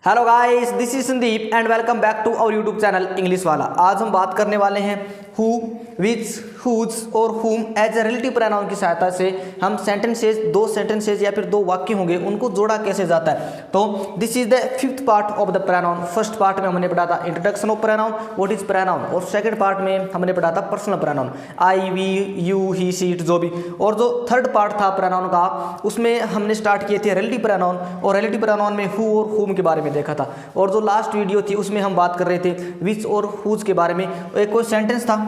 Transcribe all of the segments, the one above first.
Hello guys, this is Sandeep and welcome back to our YouTube channel English वाला। आज हम बात करने वाले हैं हु, विच, हुज और हुम एज ए रिलेटिव प्रोनाउन की सहायता से हम सेंटेंसेज, दो सेंटेंसेज या फिर दो वाक्य होंगे उनको जोड़ा कैसे जाता है। तो this is the fifth part of the pronoun. First part में हमने पढ़ा था introduction of pronoun, what is pronoun, और सेकंड पार्ट में हमने पढ़ा था personal pronoun, I, we, you, he, she, it, जो भी। और जो थर्ड पार्ट था प्रोनाउन का, उसमें हमने स्टार्ट किए थे रिलेटिव प्रोनाउन, और रिलेटिव प्रोनाउन में हु और हुम के बारे में देखा था। और जो लास्ट वीडियो थी उसमें हम बात कर रहे थे विच और हुज के बारे में। एक कोई सेंटेंस था,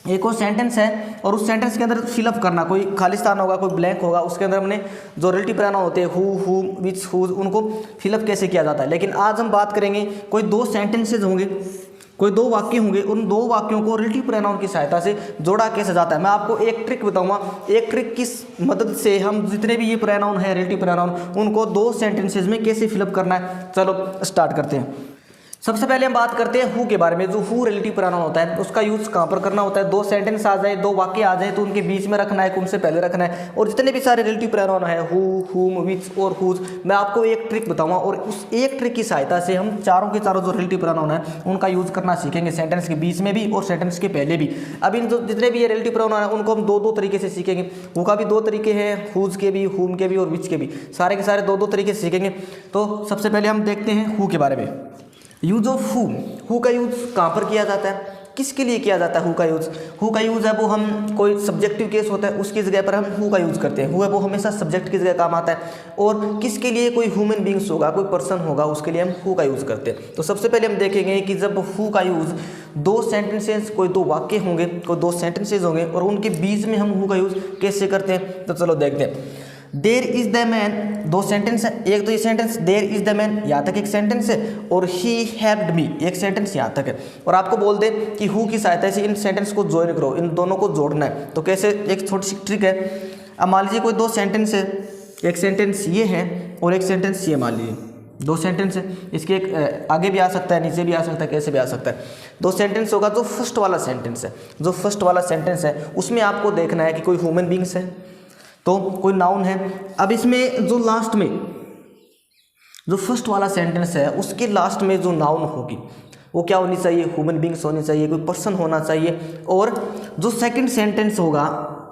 एक और सेंटेंस है, और उस सेंटेंस के अंदर फिलअप करना, कोई खालिस्तान होगा, कोई ब्लैंक होगा, उसके अंदर हमने जो रिलेटिव प्रोनाउन होते हैं हु, हुम, विच, हुज, उनको फिलअप कैसे किया जाता है। लेकिन आज हम बात करेंगे कोई दो सेंटेंसेज होंगे, कोई दो वाक्य होंगे, उन दो वाक्यों को रिलेटिव प्रोनाउन की सहायता से जोड़ा कैसे जाता है। मैं आपको एक ट्रिक बताऊंगा, एक ट्रिक किस मदद से हम जितने भी ये प्रोनाउन है रिलेटिव प्रोनाउन, उनको दो सेंटेंसेज में कैसे फिलअप करना है। चलो स्टार्ट करते हैं। सबसे पहले हम बात करते हैं हु के बारे में। जो हु रिलेटिव प्रोनाउन होता है उसका यूज कहाँ पर करना होता है। दो सेंटेंस आ जाए, दो वाक्य आ जाए तो उनके बीच में रखना है, उनसे पहले रखना है। और जितने भी सारे रिलेटिव प्रोनाउन है हु, हुम, विच और हुज, मैं आपको एक ट्रिक बताऊंगा, और उस एक ट्रिक की सहायता से हम चारों के चारों जो रिलेटिव प्रोनाउन है उनका यूज करना सीखेंगे, सेंटेंस के बीच में भी और सेंटेंस के पहले भी। अब इन जितने भी ये रिलेटिव प्रोनाउन है उनको हम दो दो तरीके से सीखेंगे। हु का भी दो तरीके हैं, हुज के भी, हुम के भी और विच के भी, सारे के सारे दो दो तरीके से सीखेंगे। तो सबसे पहले हम देखते हैं हु के बारे में। यूज ऑफ हु, हु का यूज कहाँ पर किया जाता है, किसके लिए किया जाता है हु का यूज। हु का यूज है वो हम कोई सब्जेक्टिव केस होता है उसकी जगह पर हम हु का यूज करते हैं। हु है वो हमेशा सब्जेक्ट की जगह काम आता है। और किसके लिए, कोई ह्यूमन बींग्स होगा, कोई पर्सन होगा, उसके लिए हम हु का यूज करते हैं। तो सबसे पहले हम देखेंगे कि जब हु का यूज दो सेंटेंसेस, कोई दो वाक्य होंगे, कोई दो सेंटेंसेज होंगे और उनके बीच में हम हु का यूज कैसे करते हैं। तो चलो देखते हैं। देर इज द मैन, दो सेंटेंस है, एक तो ये sentence there is the man, यहाँ तक एक सेंटेंस है, और ही हेल्प्ड मी, एक सेंटेंस यहाँ तक है। और आपको बोल दे कि हु की सहायता से इन सेंटेंस को ज्वाइन करो, इन दोनों को जोड़ना है। तो कैसे, एक छोटी सी ट्रिक है। अब मान लीजिए कोई दो सेंटेंस है, एक सेंटेंस ये है और एक सेंटेंस ये, मान लीजिए दो सेंटेंस है, इसके एक आगे भी आ सकता है, नीचे भी आ सकता है, कैसे भी आ सकता है। दो सेंटेंस होगा, जो फर्स्ट वाला सेंटेंस है, जो फर्स्ट वाला सेंटेंस है उसमें आपको देखना है कि कोई ह्यूमन बींग्स है, तो कोई नाउन है। अब इसमें जो लास्ट में जो फर्स्ट वाला सेंटेंस है उसके लास्ट में जो नाउन होगी वो क्या होनी चाहिए, ह्यूमन बींग्स होनी चाहिए, कोई पर्सन होना चाहिए। और जो सेकंड सेंटेंस होगा,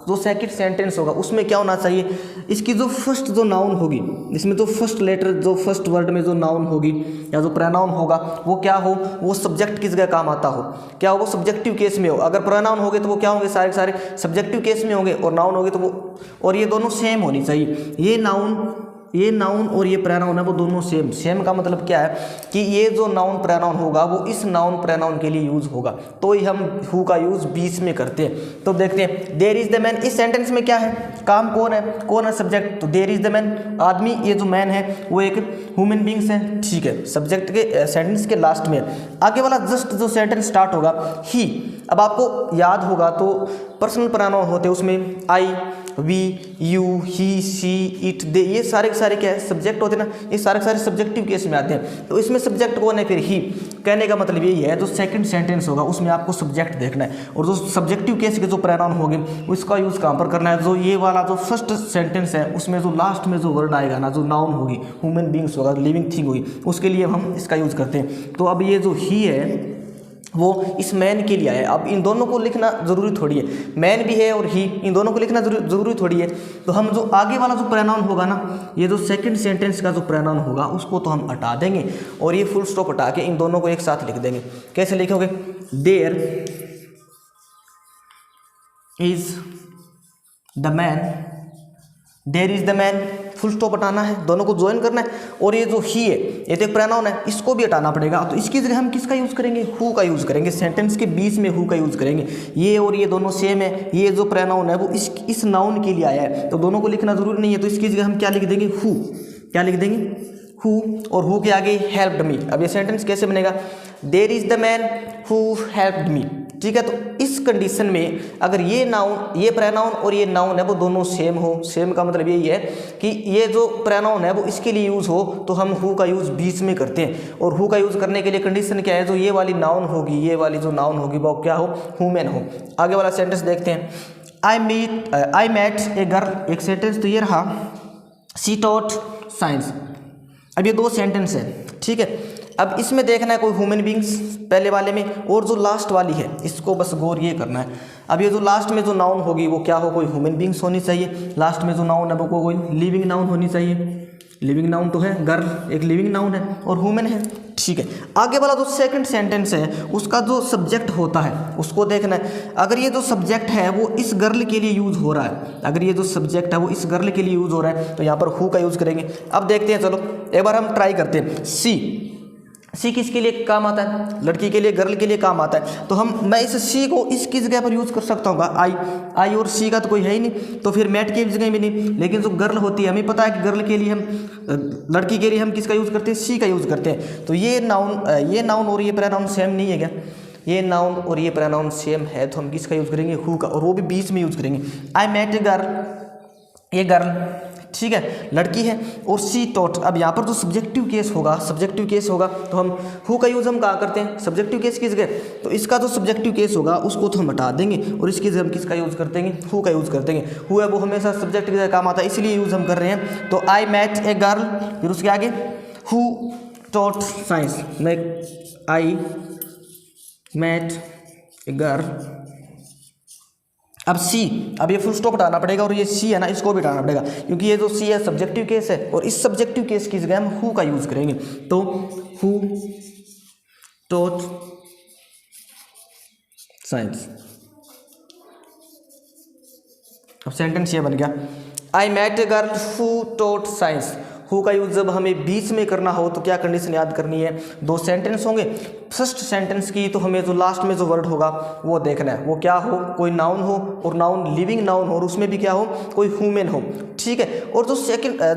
जो सेकंड सेंटेंस होगा उसमें क्या होना चाहिए, इसकी जो फर्स्ट जो नाउन होगी, इसमें जो फर्स्ट लेटर, जो फर्स्ट वर्ड में जो नाउन होगी या जो प्रोनाउन होगा वो क्या हो, वो सब्जेक्ट की जगह काम आता हो। क्या हो, वो सब्जेक्टिव केस में हो। अगर प्रोनाउन होंगे तो वो क्या होंगे, सारे सारे सब्जेक्टिव केस में होंगे, और नाउन होंगे तो वो, और ये दोनों सेम होनी चाहिए। ये नाउन और ये प्रोनाउन है वो दोनों सेम। सेम का मतलब क्या है कि ये जो नाउन प्रोनाउन होगा वो इस नाउन प्रोनाउन के लिए यूज होगा, तो ही हम हु का यूज बीच में करते हैं। तो देखते हैं, देयर इज द मैन, इस सेंटेंस में क्या है, काम कौन है, कौन है सब्जेक्ट, तो देयर इज द मैन आदमी, ये जो मैन है वो एक ह्यूमन बींग्स है, ठीक है, सब्जेक्ट के सेंटेंस के लास्ट में। आगे वाला जस्ट जो सेंटेंस स्टार्ट होगा ही, अब आपको याद होगा तो पर्सनल प्रोनाउन होते हैं उसमें I, we, you, he, she, it, they, ये सारे के सारे क्या है, सब्जेक्ट होते हैं ना, ये सारे के सारे सब्जेक्टिव केस में आते हैं। तो इसमें सब्जेक्ट कौन है, फिर ही। कहने का मतलब यही है, जो सेकंड सेंटेंस होगा उसमें आपको सब्जेक्ट देखना है, और जो सब्जेक्टिव केस के जो प्रोनाउन होंगे उसका यूज कहाँ पर करना है। जो ये वाला जो फर्स्ट सेंटेंस है उसमें जो लास्ट में जो वर्ड आएगा ना, जो नाउन होगी, ह्यूमन बींग्स होगा, लिविंग थिंग होगी, उसके लिए हम इसका यूज करते हैं। तो अब ये जो ही है वो इस मैन के लिए है। अब इन दोनों को लिखना जरूरी थोड़ी है, मैन भी है और ही, इन दोनों को लिखना जरूरी थोड़ी है। तो हम जो आगे वाला जो प्रोनाउन होगा ना, ये जो सेकंड सेंटेंस का जो प्रोनाउन होगा उसको तो हम हटा देंगे, और ये फुल स्टॉप हटा के इन दोनों को एक साथ लिख देंगे। कैसे लिखोगे, there is the man, there is the man, full stop हटाना है, दोनों को ज्वाइन करना है। और ये जो ही है, ये तो एक प्रोनाउन है, इसको भी हटाना पड़ेगा। तो इसकी जगह हम किसका यूज करेंगे, हु का यूज करेंगे, सेंटेंस के बीच में हु का यूज करेंगे। ये और ये दोनों सेम है, ये जो प्रोनाउन है वो इस नाउन के लिए आया है, तो दोनों को लिखना जरूरी नहीं है। तो इसकी जगह हम क्या लिख देंगे, हु, क्या लिख देंगे, हु, और हु के आगे हेल्प्ड मी। अब ये सेंटेंस कैसे बनेगा, there is the man who helped me, ठीक है। तो इस कंडीशन में अगर ये नाउन, ये प्रोनाउन और ये नाउन है वो दोनों सेम हो, सेम का मतलब यही है कि ये जो प्रोनाउन है वो इसके लिए यूज हो, तो हम हु का यूज बीच में करते हैं। और हु का यूज करने के लिए कंडीशन क्या है, जो ये वाली नाउन होगी, ये वाली जो नाउन होगी वो क्या हो, ह्यूमन हो। आगे वाला सेंटेंस देखते हैं, आई मेट ए गर्ल, एक सेंटेंस तो ये रहा, शी टॉट साइंस। अब ये दो सेंटेंस है, ठीक है। अब इसमें देखना है कोई ह्यूमन बींग्स पहले वाले में, और जो लास्ट वाली है इसको बस गौर ये करना है। अब ये जो लास्ट में जो नाउन होगी वो क्या हो, कोई ह्यूमन बींग्स होनी चाहिए। लास्ट में जो नाउन है वो कोई लिविंग नाउन होनी चाहिए। लिविंग नाउन तो है, गर्ल एक लिविंग नाउन है और ह्यूमन है, ठीक है। आगे वाला जो सेकंड सेंटेंस है उसका जो सब्जेक्ट होता है उसको देखना है। अगर ये जो सब्जेक्ट है वो इस गर्ल के लिए यूज़ हो रहा है, अगर ये जो सब्जेक्ट है वो इस गर्ल के लिए यूज़ हो रहा है तो यहाँ पर हु का यूज़ करेंगे। अब देखते हैं, चलो एक बार हम ट्राई करते हैं। सी किसके लिए काम आता है, लड़की के लिए, गर्ल के लिए काम आता है। तो मैं इस सी को इसकी जगह पर यूज़ कर सकता हूँ। आई और सी का तो कोई है ही नहीं, तो फिर मैट की जगह भी नहीं। लेकिन जो गर्ल होती है हमें पता है कि गर्ल के लिए हम, लड़की के लिए हम किसका यूज़ करते हैं, सी का यूज़ करते हैं। तो ये नाउन और ये प्रोनाउन सेम नहीं है क्या, ये नाउन और ये प्रोनाउन सेम है, तो हम किसका यूज़ करेंगे, हु का, और वो भी बीच में यूज़ करेंगे। आई मेट ए गर्ल, ये गर्ल, ठीक है, लड़की है, और सी टॉट। अब यहाँ पर जो सब्जेक्टिव केस होगा तो हम हु का यूज़ हम कहाँ करते हैं, सब्जेक्टिव केस की जगह। तो इसका जो सब्जेक्टिव केस होगा उसको तो हम हटा देंगे और इसकी जगह हम किसका यूज़ कर देंगे, हु का यूज़ कर देंगे। हु है वो हमेशा सब्जेक्ट की जगह काम आता है, इसलिए यूज़ हम कर रहे हैं। तो आई मैट ए गर्ल, फिर उसके आगे who taught science, I met a girl. अब सी, अब ये फुल स्टॉप हटाना पड़ेगा और ये सी है ना इसको भी हटाना पड़ेगा, क्योंकि ये जो सी है सब्जेक्टिव केस है और इस सब्जेक्टिव केस की जगह हम हु का यूज़ करेंगे। तो हु टॉट साइंस। अब सेंटेंस ये बन गया, I met a girl who taught science. Who का यूज़ जब हमें बीच में करना हो तो क्या कंडीशन याद करनी है, दो सेंटेंस होंगे। फर्स्ट सेंटेंस की तो हमें जो लास्ट में जो वर्ड होगा वो देखना है, वो क्या हो, कोई नाउन हो, और नाउन लिविंग नाउन हो, और उसमें भी क्या हो, कोई ह्यूमन हो, ठीक है। और जो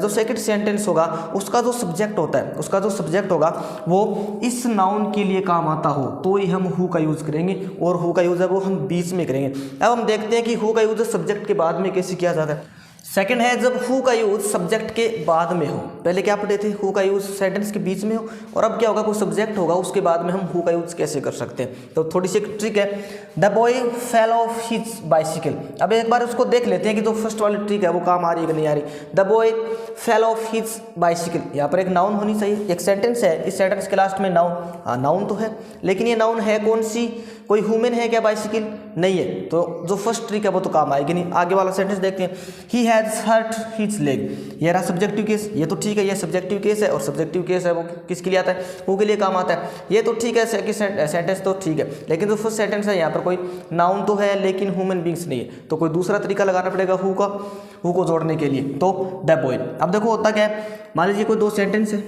सेकंड सेंटेंस होगा उसका जो सब्जेक्ट होगा वो इस नाउन के लिए काम आता हो तो ही हम हु का यूज़ करेंगे, और हु का यूज़ है वो हम बीच में करेंगे। अब हम देखते हैं कि हु का यूज़ सब्जेक्ट के बाद में कैसे किया जाता है। सेकंड है जब हु का यूज़ सब्जेक्ट के बाद में हो। पहले क्या पढ़े थे, हु का यूज़ सेंटेंस के बीच में हो, और अब क्या होगा, कोई सब्जेक्ट होगा उसके बाद में हम हु का यूज़ कैसे कर सकते हैं। तो थोड़ी सी एक ट्रिक है, the boy fell off his bicycle. अब एक बार उसको देख लेते हैं कि जो फर्स्ट वाली ट्रिक है वो काम आ रही है कि नहीं आ रही। The boy fell off his bicycle, यहाँ पर एक नाउन होनी चाहिए, एक सेंटेंस है, इस सेंटेंस के लास्ट में नाउन, हाँ नाउन तो है, लेकिन ये नाउन है कौन सी, कोई ह्यूमन है क्या, बाइसिकल नहीं है, तो जो फर्स्ट ट्रिक है वो तो काम आएगी नहीं। आगे वाला सेंटेंस देखते हैं, he has hurt his leg, ये रहा सब्जेक्टिव केस, ये तो ठीक है, ये सब्जेक्टिव केस है, और सब्जेक्टिव केस है वो किसके लिए आता है, हु के लिए काम आता है, ये तो ठीक है, सेंटेंस तो ठीक है। लेकिन जो फर्स्ट सेंटेंस है यहाँ पर कोई नाउन तो है लेकिन ह्यूमन बींग्स नहीं है, तो कोई दूसरा तरीका लगाना पड़ेगा हु को जोड़ने के लिए। तो द बॉय, अब देखो होता क्या है, मान लीजिए कोई दो सेंटेंस है,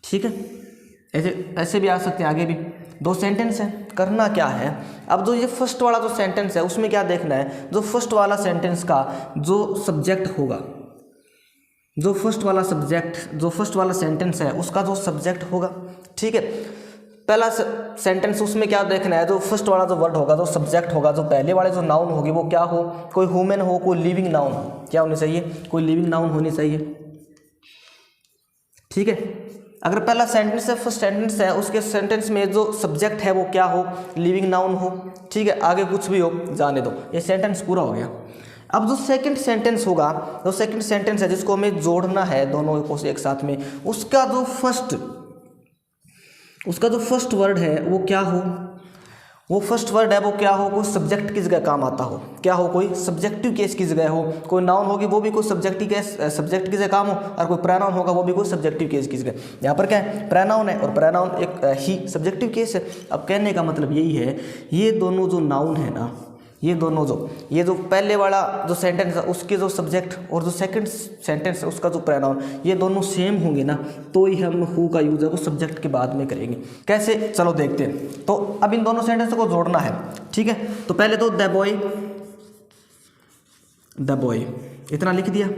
ठीक है, ऐसे भी आ सकते हैं, आगे भी दो सेंटेंस है। करना क्या है, अब जो ये फर्स्ट वाला जो सेंटेंस है उसमें क्या देखना है, जो फर्स्ट वाला सेंटेंस का जो सब्जेक्ट होगा, जो फर्स्ट वाला सेंटेंस है उसका जो सब्जेक्ट होगा, ठीक है। पहला सेंटेंस उसमें क्या देखना है, जो फर्स्ट वाला जो वर्ड होगा, जो सब्जेक्ट होगा, जो पहले वाले जो नाउन होगी वो क्या हो, कोई ह्यूमन हो, कोई लिविंग नाउन, क्या होनी चाहिए, कोई लिविंग नाउन होनी चाहिए, ठीक है। अगर पहला सेंटेंस है, फर्स्ट सेंटेंस है, उसके सेंटेंस में जो सब्जेक्ट है वो क्या हो, लिविंग नाउन हो, ठीक है, आगे कुछ भी हो जाने दो, ये सेंटेंस पूरा हो गया। अब जो सेकंड सेंटेंस होगा, जो सेकंड सेंटेंस है जिसको हमें जोड़ना है दोनों को एक साथ में, उसका जो फर्स्ट वर्ड है वो क्या हो, कोई सब्जेक्ट की जगह काम आता हो, क्या हो, कोई सब्जेक्टिव केस की जगह हो, कोई नाउन होगी वो भी कोई सब्जेक्ट की जगह काम हो, और कोई प्रोनाउन होगा वो भी कोई सब्जेक्टिव केस की जगह। यहाँ पर क्या है, प्रोनाउन है, और प्रोनाउन एक ही सब्जेक्टिव केस है। अब कहने का मतलब यही है, ये दोनों जो नाउन है ना, ये जो पहले वाला जो सेंटेंस है उसके जो सब्जेक्ट और जो सेकंड सेंटेंस है उसका जो प्रोनाउन, ये दोनों सेम होंगे ना तो ही हम हु का यूज़ है वो सब्जेक्ट के बाद में करेंगे। कैसे, चलो देखते हैं। तो अब इन दोनों सेंटेंस को जोड़ना है, ठीक है। तो पहले तो द बॉय इतना लिख दिया,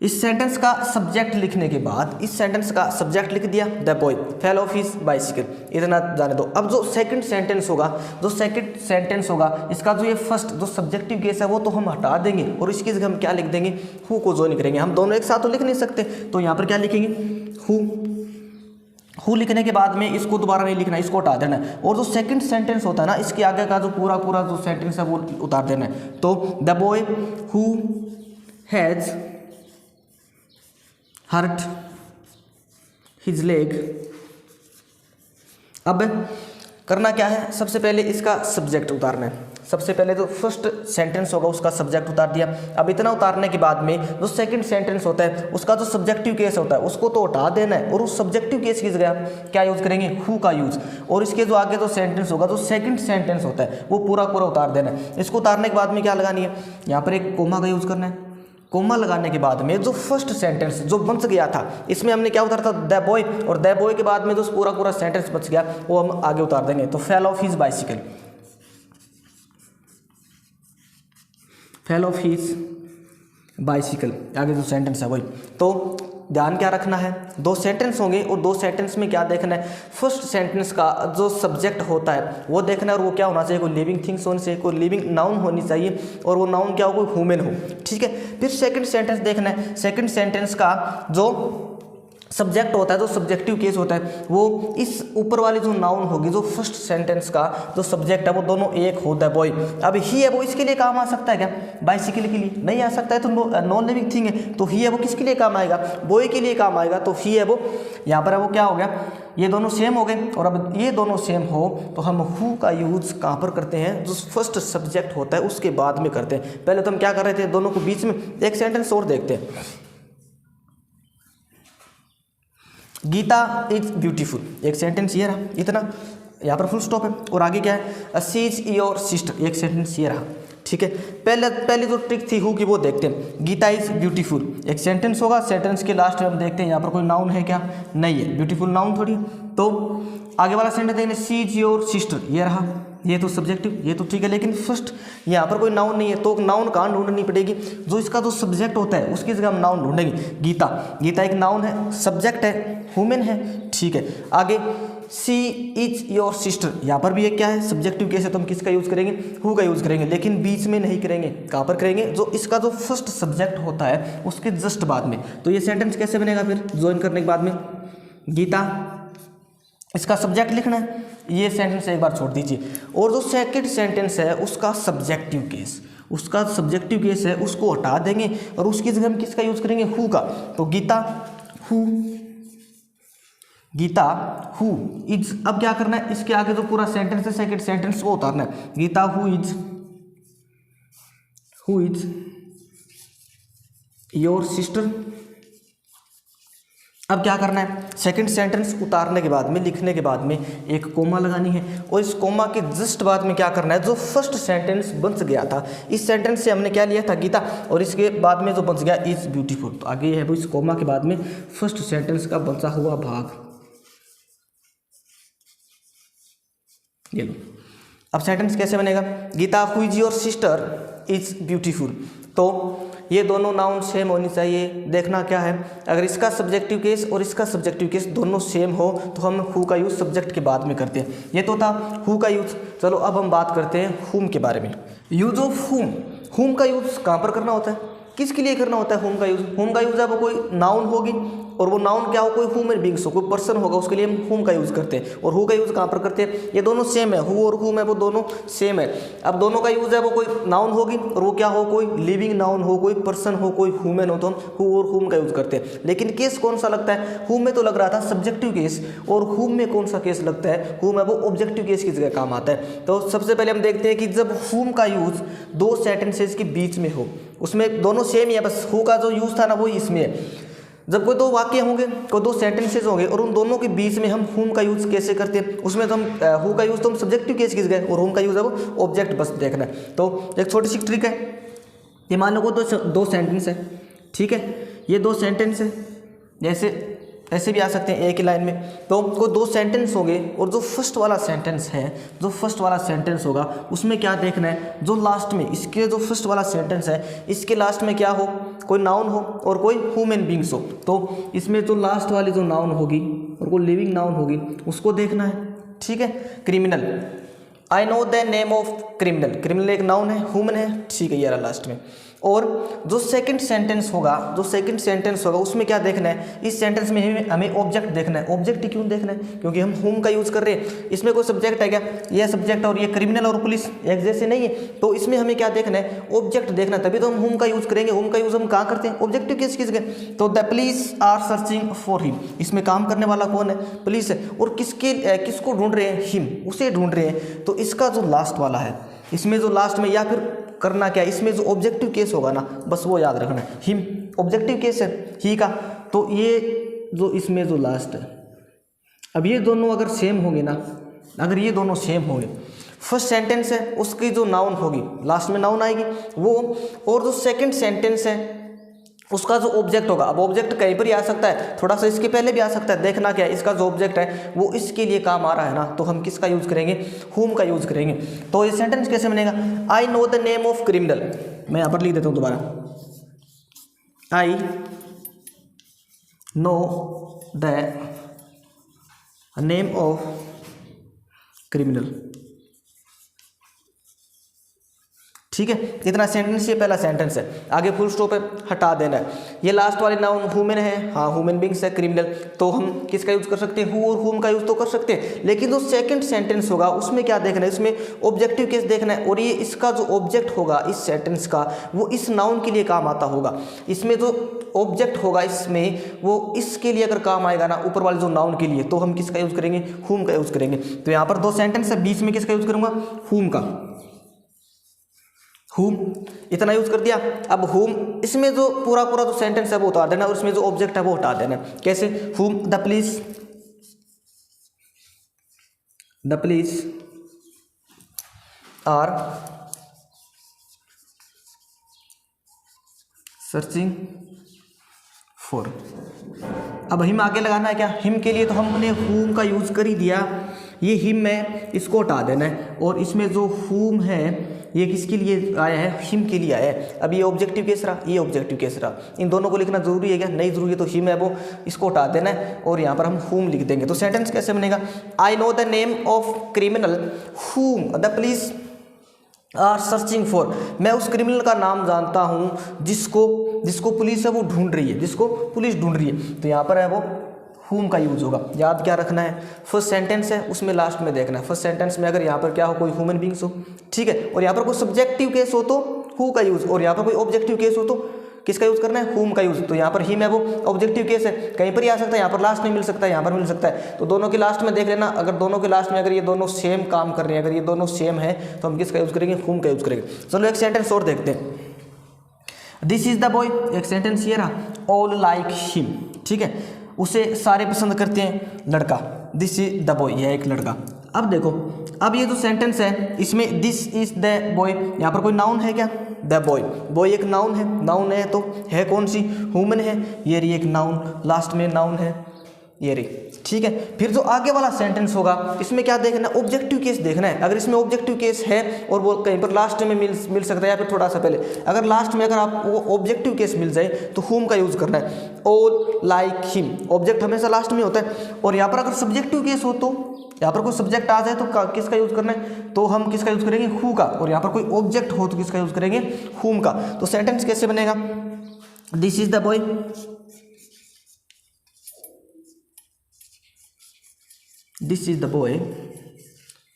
इस सेंटेंस का सब्जेक्ट लिखने के बाद इस सेंटेंस का सब्जेक्ट लिख दिया, the boy fell off his bicycle, इतना जाने दो। अब जो सेकंड सेंटेंस होगा, इसका जो ये फर्स्ट जो सब्जेक्टिव केस है वो तो हम हटा देंगे, और इसकी जगह हम क्या लिख देंगे, हु को ज्वाइन करेंगे। हम दोनों एक साथ तो लिख नहीं सकते, तो यहाँ पर क्या लिखेंगे, हु लिखने के बाद में इसको दोबारा नहीं लिखना, इसको हटा देना है, और जो सेकंड सेंटेंस होता है ना इसके आगे का जो पूरा जो सेंटेंस है वो उतार देना है। तो the boy who has hurt his leg. अब करना क्या है, सबसे पहले इसका सब्जेक्ट उतारना है। सबसे पहले तो फर्स्ट सेंटेंस होगा उसका सब्जेक्ट उतार दिया। अब इतना उतारने के बाद में जो सेकंड सेंटेंस होता है उसका जो सब्जेक्टिव केस होता है उसको तो हटा देना है, और उस सब्जेक्टिव केस की जगह क्या यूज़ करेंगे, हु का यूज़। और इसके जो आगे जो सेंटेंस होगा, जो सेकंड सेंटेंस होता है वो पूरा पूरा उतार देना है। इसको उतारने के बाद में क्या लगानी है, यहाँ पर एक कोमा का यूज़ करना है। कोमा लगाने के बाद में जो फर्स्ट सेंटेंस जो बच गया था, इसमें हमने क्या उतारा था, द बॉय, और द बॉय के बाद में जो पूरा पूरा सेंटेंस बच गया वो हम आगे उतार देंगे। तो fell off his bicycle, fell off his bicycle, आगे जो सेंटेंस है वही। तो ध्यान क्या रखना है, दो सेंटेंस होंगे और दो सेंटेंस में क्या देखना है, फर्स्ट सेंटेंस का जो सब्जेक्ट होता है वो देखना है, और वो क्या होना चाहिए, कोई लिविंग थिंग्स होनी चाहिए, कोई लिविंग नाउन होनी चाहिए, और वो नाउन क्या हो, कोई ह्यूमन हो। ठीक है, फिर सेकंड सेंटेंस देखना है, सेकंड सेंटेंस का जो सब्जेक्ट होता है, जो सब्जेक्टिव केस होता है, वो इस ऊपर वाली जो नाउन होगी, जो फर्स्ट सेंटेंस का जो सब्जेक्ट है वो दोनों एक होता है, बॉय। अब ही है वो इसके लिए काम आ सकता है क्या, बाइसिकल के लिए नहीं आ सकता है, तो नॉन लिविंग थिंग है, तो ही है वो किसके लिए काम आएगा, बॉय के लिए काम आएगा। तो ही है वो यहाँ पर है वो क्या हो गया, ये दोनों सेम हो गए। और अब ये दोनों सेम हो तो हम हु का यूज़ कहाँ पर करते हैं, जो फर्स्ट सब्जेक्ट होता है उसके बाद में करते हैं। पहले तो हम क्या कर रहे थे, दोनों को बीच में एक सेंटेंस और देखते हैं। गीता इज ब्यूटीफुल, एक सेंटेंस ये रहा, इतना यहाँ पर फुल स्टॉप है, और आगे क्या है, शी इज योर सिस्टर, एक सेंटेंस ये रहा। ठीक है, पहले जो ट्रिक थी हु की वो देखते हैं। गीता इज ब्यूटीफुल, एक सेंटेंस होगा, सेंटेंस के लास्ट में हम देखते हैं यहाँ पर कोई नाउन है क्या, नहीं है, ब्यूटीफुल नाउन थोड़ी। तो आगे वाला सेंटेंस देखेंगे, शी इज योर सिस्टर, ये रहा, ये तो सब्जेक्टिव, ये तो ठीक है, लेकिन फर्स्ट यहाँ पर कोई नाउन नहीं है, तो नाउन कहाँ ढूंढनी पड़ेगी, जो इसका जो सब्जेक्ट होता है उसकी जगह हम नाउन ढूंढेंगे। गीता, गीता एक नाउन है, सब्जेक्ट है, ह्यूमन है। ठीक है, आगे शी इज योर सिस्टर, यहाँ पर भी एक क्या है, सब्जेक्टिव केस है, तो हम किसका यूज़ करेंगे, हु का यूज़ करेंगे, लेकिन बीच में नहीं करेंगे। कहाँ पर करेंगे, जो इसका जो फर्स्ट सब्जेक्ट होता है उसके जस्ट बाद में। तो ये सेंटेंस कैसे बनेगा, फिर ज्वाइन करने के बाद में, गीता, इसका सब्जेक्ट लिखना है, ये सेंटेंस एक बार छोड़ दीजिए। और जो सेकंड सेंटेंस है उसका सब्जेक्टिव केस, उसका सब्जेक्टिव केस है उसको हटा देंगे, और उसकी जगह हम किसका यूज़ करेंगे, हु का। तो Geeta who, Geeta who is. अब क्या करना है, इसके आगे जो पूरा सेंटेंस है सेकंड सेंटेंस वो उतारना है। Geeta who is your sister. अब क्या करना है, सेकंड सेंटेंस उतारने के बाद में, लिखने के बाद में एक कोमा लगानी है, और इस कोमा के जस्ट बाद में क्या करना है, जो फर्स्ट सेंटेंस बच गया था, इस सेंटेंस से हमने क्या लिया था, गीता, और इसके बाद में जो बच गया इज ब्यूटीफुल। तो आगे है वो इस कोमा के बाद में फर्स्ट सेंटेंस का बचा हुआ भाग, ये लो। अब सेंटेंस कैसे बनेगा, Geeta who is your sister is beautiful. तो ये दोनों नाउन सेम होनी चाहिए। देखना क्या है, अगर इसका सब्जेक्टिव केस और इसका सब्जेक्टिव केस दोनों सेम हो तो हम हु का यूज़ सब्जेक्ट के बाद में करते हैं। ये तो था हु का यूज़। चलो अब हम बात करते हैं हुम के बारे में। यूज ऑफ हुम, हुम का यूज़ कहाँ पर करना होता है, किसके लिए करना होता है हुम का यूज़। हुम का यूज़ है वो कोई नाउन होगी, और वो नाउन क्या हो, कोई ह्यूमन बींग्स हो, कोई पर्सन होगा, उसके लिए हम हुम का यूज़ करते हैं। और हु का यूज़ कहाँ पर करते हैं, ये दोनों सेम है, हु और हुम है वो दोनों सेम है। अब दोनों का यूज़ है वो कोई नाउन होगी, और वो क्या हो, कोई लिविंग नाउन हो, कोई पर्सन हो, कोई ह्यूमन हो, तो हम हु और हुम का यूज़ करते हैं। लेकिन केस कौन सा लगता है, हुम में तो लग रहा था सब्जेक्टिव केस, और हुम में कौन सा केस लगता है, हुम है वो ऑब्जेक्टिव केस की जगह काम आता है। तो सबसे पहले हम देखते हैं कि जब हुम का यूज़ दो सेंटेंसेस के बीच में हो, उसमें दोनों सेम ही है, बस हु का जो यूज़ था ना वो इसमें है। जब कोई दो वाक्य होंगे, कोई दो सेंटेंसेस होंगे, और उन दोनों के बीच में हम हुम का यूज़ कैसे करते हैं, उसमें तो हम हु का यूज़ तो हम सब्जेक्टिव केस की जगह, और हुम का यूज़ है वो ऑब्जेक्ट, बस देखना है। तो एक छोटी सी ट्रिक है, ये मान लो को दो सेंटेंस है, ठीक है, ये दो सेंटेंस है, जैसे ऐसे भी आ सकते हैं एक ही लाइन में। तो कोई दो सेंटेंस होंगे, और जो फर्स्ट वाला सेंटेंस है, जो फर्स्ट वाला सेंटेंस होगा उसमें क्या देखना है, जो लास्ट में इसके जो फर्स्ट वाला सेंटेंस है इसके लास्ट में क्या हो, कोई नाउन हो और कोई ह्यूमन बींग्स हो। तो इसमें जो लास्ट वाली जो नाउन होगी और कोई लिविंग नाउन होगी उसको देखना है। ठीक है, criminal, I know the name of criminal, criminal एक नाउन है, ह्यूमन है, ठीक है, ये रहा लास्ट में। और जो सेकंड सेंटेंस होगा उसमें क्या देखना है, इस सेंटेंस में हमें ऑब्जेक्ट देखना है। ऑब्जेक्ट क्यों देखना है, क्योंकि हम whom का यूज़ कर रहे हैं। इसमें कोई सब्जेक्ट है क्या, ये सब्जेक्ट और ये क्रिमिनल और पुलिस एक जैसे नहीं है, तो इसमें हमें क्या देखना है, ऑब्जेक्ट देखना है, तभी तो हम whom का यूज़ करेंगे। whom का यूज़ हम कहाँ करते हैं, ऑब्जेक्टिव केस किसके, तो the police are searching for him, इसमें काम करने वाला कौन है, पुलिस है, और किसको ढूंढ रहे हैं, हिम, उसे ढूंढ रहे हैं। तो इसका जो लास्ट वाला है, इसमें जो लास्ट में, या फिर करना क्या है, इसमें जो ऑब्जेक्टिव केस होगा ना, बस वो याद रखना है, हिम ऑब्जेक्टिव केस है, ही का। तो ये जो इसमें जो लास्ट है, अब ये दोनों अगर सेम होंगे ना, अगर ये दोनों सेम होंगे, फर्स्ट सेंटेंस है उसकी जो नाउन होगी, लास्ट में नाउन आएगी वो, और जो सेकंड सेंटेंस है उसका जो ऑब्जेक्ट होगा, अब ऑब्जेक्ट कहीं पर ही आ सकता है, थोड़ा सा इसके पहले भी आ सकता है, देखना क्या है, इसका जो ऑब्जेक्ट है वो इसके लिए काम आ रहा है ना, तो हम किसका यूज़ करेंगे, whom का यूज़ करेंगे। तो ये सेंटेंस कैसे बनेगा, I know the name of criminal, मैं यहाँ पर लिख देता हूँ दोबारा, आई know the name of criminal, ठीक है। इतना सेंटेंस, ये पहला सेंटेंस है, आगे फुल स्टॉप है, हटा देना है। ये लास्ट वाली नाउन ह्यूमन है, हाँ ह्यूमन बींग्स है, क्रिमिनल, तो हम किसका यूज़ कर सकते हैं, हु और whom का यूज़ तो कर सकते हैं, लेकिन जो सेकंड सेंटेंस होगा उसमें क्या देखना है, इसमें ऑब्जेक्टिव केस देखना है, और ये इसका जो ऑब्जेक्ट होगा इस सेंटेंस का, वो इस नाउन के लिए काम आता होगा। इसमें जो ऑब्जेक्ट होगा इसमें, वो इसके लिए अगर काम आएगा ना, ऊपर वाले जो नाउन के लिए, तो हम किसका यूज़ करेंगे, whom का यूज़ करेंगे। तो यहाँ पर दो सेंटेंस है, बीच में किसका यूज़ करूँगा, whom का, whom इतना यूज कर दिया। अब whom, इसमें जो पूरा जो सेंटेंस है वो उतार देना, और इसमें जो ऑब्जेक्ट है वो हटा देना। कैसे, whom the police are searching for. अब हिम आगे लगाना है क्या, हिम के लिए तो हमने whom का यूज कर ही दिया, ये हिम है, इसको हटा देना है, और इसमें जो whom है ये किसके लिए आया है, हिम के लिए आया है। अब ये ऑब्जेक्टिव केस रहा, ये ऑब्जेक्टिव केस रहा, इन दोनों को लिखना जरूरी है क्या, नहीं जरूरी है, तो हिम है वो, इसको हटा देना है, और यहाँ पर हम whom लिख देंगे। तो सेंटेंस कैसे बनेगा, I know the name of criminal whom the police are searching for, मैं उस क्रिमिनल का नाम जानता हूँ जिसको पुलिस है वो ढूंढ रही है, जिसको पुलिस ढूंढ रही है। तो यहाँ पर है वो whom का यूज होगा। याद क्या रखना है, फर्स्ट सेंटेंस है उसमें लास्ट में देखना है, फर्स्ट सेंटेंस में अगर यहाँ पर क्या हो, कोई ह्यूमन बींग्स हो, ठीक है, और यहाँ पर कोई सब्जेक्टिव केस हो तो who का यूज, और यहाँ पर कोई ऑब्जेक्टिव केस हो तो किसका यूज करना है, whom का यूज। तो यहाँ पर हिम है वो ऑब्जेक्टिव केस है, कहीं पर ही आ सकता है, यहाँ पर लास्ट में मिल सकता है, यहाँ पर मिल सकता है, तो दोनों के लास्ट में देख लेना। अगर दोनों के लास्ट में अगर ये दोनों सेम काम कर रहे हैं, अगर ये दोनों सेम है, तो हम किसका यूज करेंगे, whom का यूज करेंगे। चलो एक सेंटेंस और देखते हैं, दिस इज द बॉय, एक सेंटेंस ये रहा, ऑल लाइक हिम, ठीक है, उसे सारे पसंद करते हैं, लड़का, दिस इज द बॉय, यह एक लड़का। अब देखो, अब ये जो सेंटेंस है इसमें दिस इज द बॉय, यहाँ पर कोई नाउन है क्या, द बॉय, बॉय एक नाउन है, नाउन है तो है कौन सी, ह्यूमन है, ये रही एक नाउन, लास्ट में नाउन है, ये रही, ठीक है। फिर जो आगे वाला सेंटेंस होगा इसमें क्या देखना है, ऑब्जेक्टिव केस देखना है। अगर इसमें ऑब्जेक्टिव केस है और वो कहीं पर लास्ट में मिल सकता है, या फिर थोड़ा सा पहले, अगर लास्ट में अगर आपको ऑब्जेक्टिव केस मिल जाए तो whom का यूज करना है, ऑल लाइक हिम, ऑब्जेक्ट हमेशा लास्ट में होता है। और यहाँ पर अगर सब्जेक्टिव केस हो, तो यहाँ पर कोई सब्जेक्ट आ जाए तो किसका यूज करना है, तो हम किसका यूज करेंगे, who का, और यहाँ पर कोई ऑब्जेक्ट हो तो किसका यूज करेंगे, whom का। तो सेंटेंस कैसे बनेगा, this is the boy, this is the boy,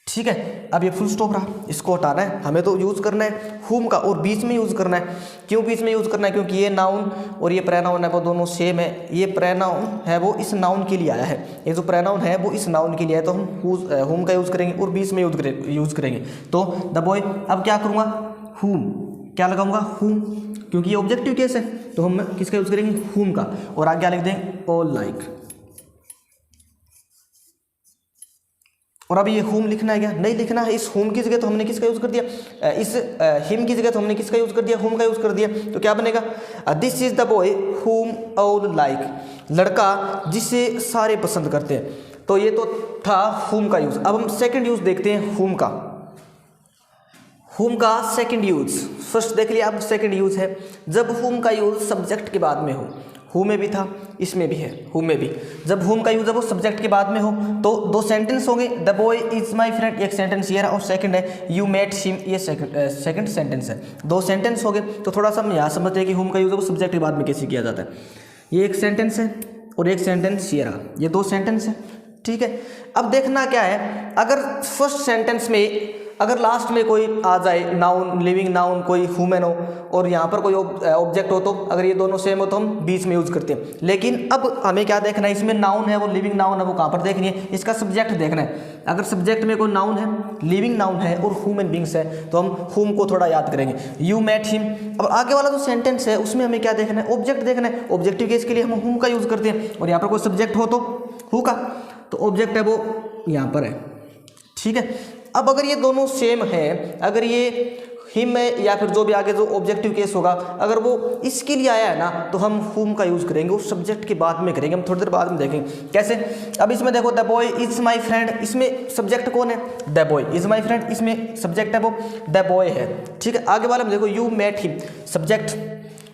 ठीक है। अब ये फुल स्टॉप रहा, इसको हटाना है, हमें तो यूज करना है whom का, और बीच में यूज करना है। क्यों बीच में यूज करना है, क्योंकि ये नाउन और ये प्रोनाउन है वो दोनों सेम है, ये प्रोनाउन है वो इस नाउन के लिए आया है, ये जो प्रोनाउन है वो इस नाउन के लिए है, तो हम whom का यूज करेंगे और बीच में यूज करेंगे। तो द बॉय, अब क्या करूँगा, whom क्या लगाऊंगा, whom, क्योंकि ये ऑब्जेक्टिव केस है, तो हम किसका यूज करेंगे, whom का, और आगे क्या लिख देंगे, ऑल लाइक। और अब ये whom लिखना है क्या, नहीं लिखना है, इस whom की जगह तो हमने किसका यूज कर दिया, इस him की जगह तो हमने किसका यूज कर दिया, whom का यूज कर दिया। तो क्या बनेगा, this is the boy whom all like, लड़का जिसे सारे पसंद करते हैं। तो ये तो था whom का यूज। अब हम सेकंड यूज देखते हैं whom का, whom का सेकंड यूज, फर्स्ट देख लिया, अब सेकंड यूज है जब whom का यूज सब्जेक्ट के बाद में हो। हु में भी था, इसमें भी है हु में भी। जब हुम का यूज है वो सब्जेक्ट के बाद में हो तो दो सेंटेंस होंगे, the boy is my friend एक सेंटेंस ये रहा, और सेकंड है यू मेट हिम ये सेकंड सेंटेंस है। दो सेंटेंस हो गए तो थोड़ा सा हम यहाँ समझते हैं कि हुम का यूज है वो सब्जेक्ट के बाद में कैसे किया जाता है। ये एक सेंटेंस है और एक सेंटेंस ये रहा, ये दो सेंटेंस है, ठीक है। अब देखना क्या है, अगर फर्स्ट सेंटेंस में अगर लास्ट में कोई आ जाए नाउन, लिविंग नाउन, कोई ह्यूमन हो और यहाँ पर कोई ऑब्जेक्ट हो, तो अगर ये दोनों सेम हो तो हम बीच में यूज़ करते हैं। लेकिन अब हमें क्या देखना है, इसमें नाउन है वो लिविंग नाउन है वो कहाँ पर देखनी है, इसका सब्जेक्ट देखना है। अगर सब्जेक्ट में कोई नाउन है, लिविंग नाउन है और ह्यूमन बींग्स है तो हम हुम को थोड़ा याद करेंगे, यू मेट हिम। अब आगे वाला जो सेंटेंस है उसमें हमें क्या देखना है, ऑब्जेक्ट देखना है। ऑब्जेक्टिव केस के लिए हम हुम का यूज़ करते हैं और यहाँ पर कोई सब्जेक्ट हो तो हु का, तो ऑब्जेक्ट है वो यहाँ पर है, ठीक है। अब अगर ये दोनों सेम है, अगर ये हिम है या फिर जो भी आगे जो ऑब्जेक्टिव केस होगा, अगर वो इसके लिए आया है ना तो हम हुम का यूज़ करेंगे, उस सब्जेक्ट के बाद में करेंगे। हम थोड़ी देर बाद में देखेंगे कैसे। अब इसमें देखो the boy is my friend, इसमें सब्जेक्ट कौन है, the boy is my friend, इसमें सब्जेक्ट है वो द बॉय है, ठीक है। आगे वाले में देखो यू मेट हिम, सब्जेक्ट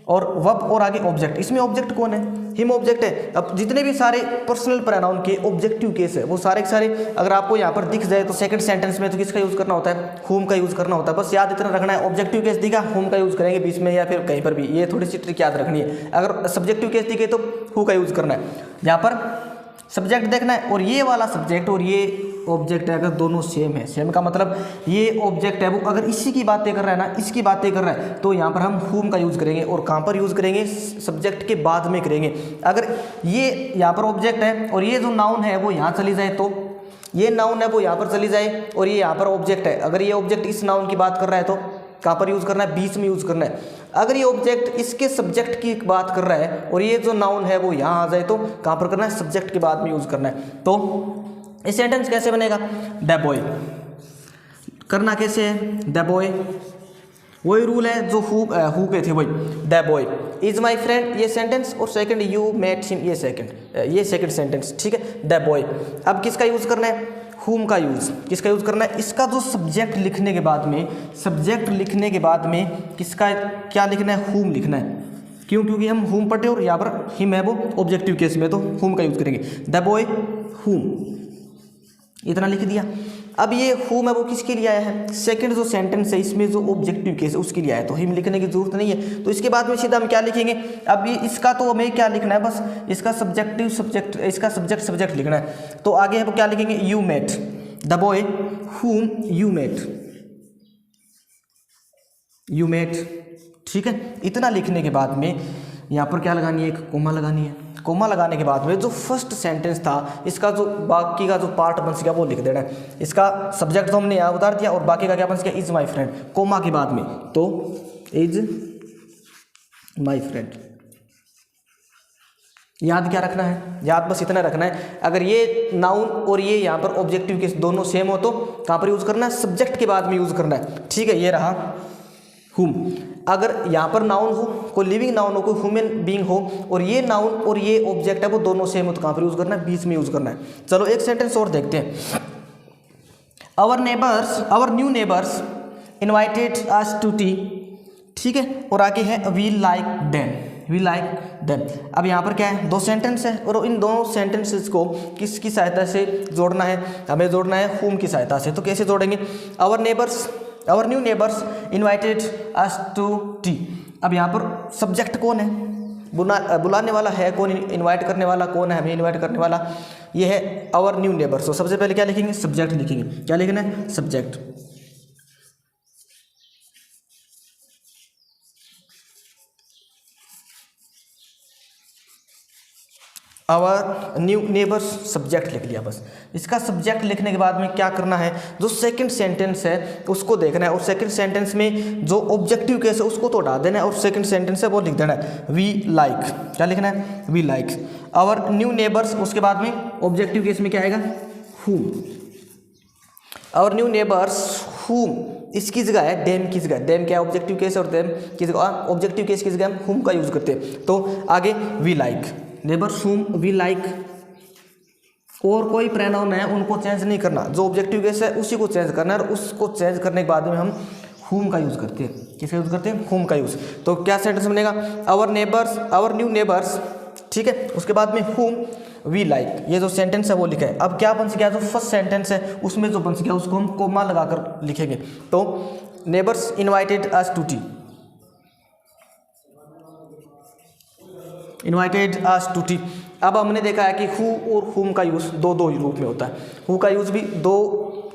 और वर्ब और आगे ऑब्जेक्ट, इसमें ऑब्जेक्ट कौन है, हिम ऑब्जेक्ट है। अब जितने भी सारे पर्सनल प्रोनाउन के ऑब्जेक्टिव केस है वो सारे के सारे अगर आपको यहाँ पर दिख जाए तो सेकंड सेंटेंस में तो किसका यूज़ करना होता है, हुम का यूज़ करना होता है। बस याद इतना रखना है, ऑब्जेक्टिव केस दिखा हुम का यूज़ करेंगे बीच में या फिर कहीं पर भी, ये थोड़ी सी ट्रिक याद रखनी है। अगर सब्जेक्टिव केस दिखे तो हु का यूज़ करना है, यहाँ पर सब्जेक्ट देखना है। और ये वाला सब्जेक्ट और ये ऑब्जेक्ट है अगर दोनों सेम है, सेम का मतलब ये ऑब्जेक्ट है वो अगर इसी की बातें कर रहा है ना, इसकी बातें कर रहा है तो यहाँ पर हम हुम का यूज़ करेंगे। और कहाँ पर यूज़ करेंगे, सब्जेक्ट के बाद में करेंगे। अगर ये यहाँ पर ऑब्जेक्ट है और ये जो नाउन है वो यहाँ चली जाए, तो ये नाउन है वो यहाँ पर चली जाए और ये यहाँ पर ऑब्जेक्ट है, अगर ये ऑब्जेक्ट इस नाउन की बात कर रहा है तो कहाँ पर यूज़ करना है, बीच में यूज़ करना है। अगर ये ऑब्जेक्ट इसके सब्जेक्ट की बात कर रहा है और ये जो नाउन है वो यहाँ आ जाए तो कहाँ पर करना है, सब्जेक्ट के बाद में यूज़ करना है। तो ये सेंटेंस कैसे बनेगा, द बॉय करना कैसे है, द बॉय वही रूल है जो हु के थे, वही the boy is my friend ये सेंटेंस और सेकंड यू मेट हिम ये सेकंड सेंटेंस, ठीक है। द बॉय अब किसका यूज़ करना है, हुम का यूज़ किसका यूज़ करना है, इसका जो सब्जेक्ट लिखने के बाद में किसका क्या लिखना है, हुम लिखना है। क्यों, क्योंकि हम हुम पढ़े और यहाँ पर हिम है वो ऑब्जेक्टिव केस में तो हुम का यूज़ करेंगे, द बॉय हुम, इतना लिख दिया। अब ये हुम है वो किसके लिए आया है, सेकंड जो सेंटेंस है इसमें जो ऑब्जेक्टिव केस है उसके लिए आया है, तो हिम लिखने की जरूरत नहीं है। तो इसके बाद में सीधा हम क्या लिखेंगे, अब ये इसका तो हमें क्या लिखना है, बस इसका इसका सब्जेक्ट लिखना है। तो आगे हम क्या लिखेंगे, you met the boy whom you met, ठीक है। इतना लिखने के बाद में यहाँ पर क्या लगानी है, एक कोमा लगानी है। कोमा लगाने के बाद में जो फर्स्ट सेंटेंस था इसका जो बाकी का जो पार्ट बन गया वो लिख देना है। इसका सब्जेक्ट तो हमने यहाँ उतार दिया और बाकी का क्या बन गया, इज माई फ्रेंड, कोमा के बाद में तो इज माई फ्रेंड। याद क्या रखना है, याद बस इतना रखना है, अगर ये नाउन और ये यहाँ पर ऑब्जेक्टिव केस दोनों सेम हो तो कहाँ पर यूज़ करना है, सब्जेक्ट के बाद में यूज़ करना है, ठीक है। ये रहा हुम। अगर यहाँ पर नाउन हो, कोई लिविंग नाउन हो, कोई ह्यूमन बीइंग हो और ये नाउन और ये ऑब्जेक्ट है वो दोनों सेम हो तो कहाँ पर यूज़ करना है, बीच में यूज़ करना है। चलो एक सेंटेंस और देखते हैं, our new neighbours invited us to tea, ठीक है। और आगे है वी लाइक देम। अब यहाँ पर क्या है, दो सेंटेंस है और इन दोनों सेंटेंसेस को किसकी सहायता से जोड़ना है, हमें जोड़ना है हुम की सहायता से। तो कैसे जोड़ेंगे, our new neighbours invited us to tea. अब यहाँ पर सब्जेक्ट कौन है, बुलाने वाला है कौन, इनवाइट करने वाला कौन है, हमें इनवाइट करने वाला ये है आवर न्यू नेबर्स। तो सबसे पहले क्या लिखेंगे, सब्जेक्ट लिखेंगे। क्या लिखना है, subject. Our new neighbours subject लिख लिया बस। इसका सब्जेक्ट लिखने के बाद में क्या करना है, जो सेकंड सेंटेंस है उसको देखना है और सेकंड सेंटेंस में जो ऑब्जेक्टिव केस है उसको तो हटा देना है और सेकंड सेंटेंस है वो लिख देना है वी लाइक। क्या लिखना है, we like our new neighbours. उसके बाद में ऑब्जेक्टिव केस में क्या आएगा, हुम। आवर न्यू नेबर्स हुम, इसकी जगह है डेम की जगह, डेम क्या है ऑब्जेक्टिव केस और डेम की जगह ऑब्जेक्टिव केस की जगह हम हुम का यूज़ करते हैं। तो आगे we like neighbours whom we like, और कोई प्रोनाउन है उनको चेंज नहीं करना, जो ऑब्जेक्टिव केस है उसी को चेंज करना है और उसको चेंज करने के बाद में हम हुम का यूज़ करते हैं। किसका यूज़ करते हैं, हुम का यूज़। तो क्या सेंटेंस बनेगा, आवर न्यू नेबर्स ठीक है। उसके बाद में whom we like, ये जो सेंटेंस है वो लिखा है। अब क्या बन गया, जो फर्स्ट सेंटेंस है उसमें जो बन गया उसको हम कोमा लगाकर लिखेंगे। तो neighbours invited us to tea, invited us to tea. अब हमने देखा है कि हु और हुम का यूज़ दो रूप में होता है। हु का यूज़ भी दो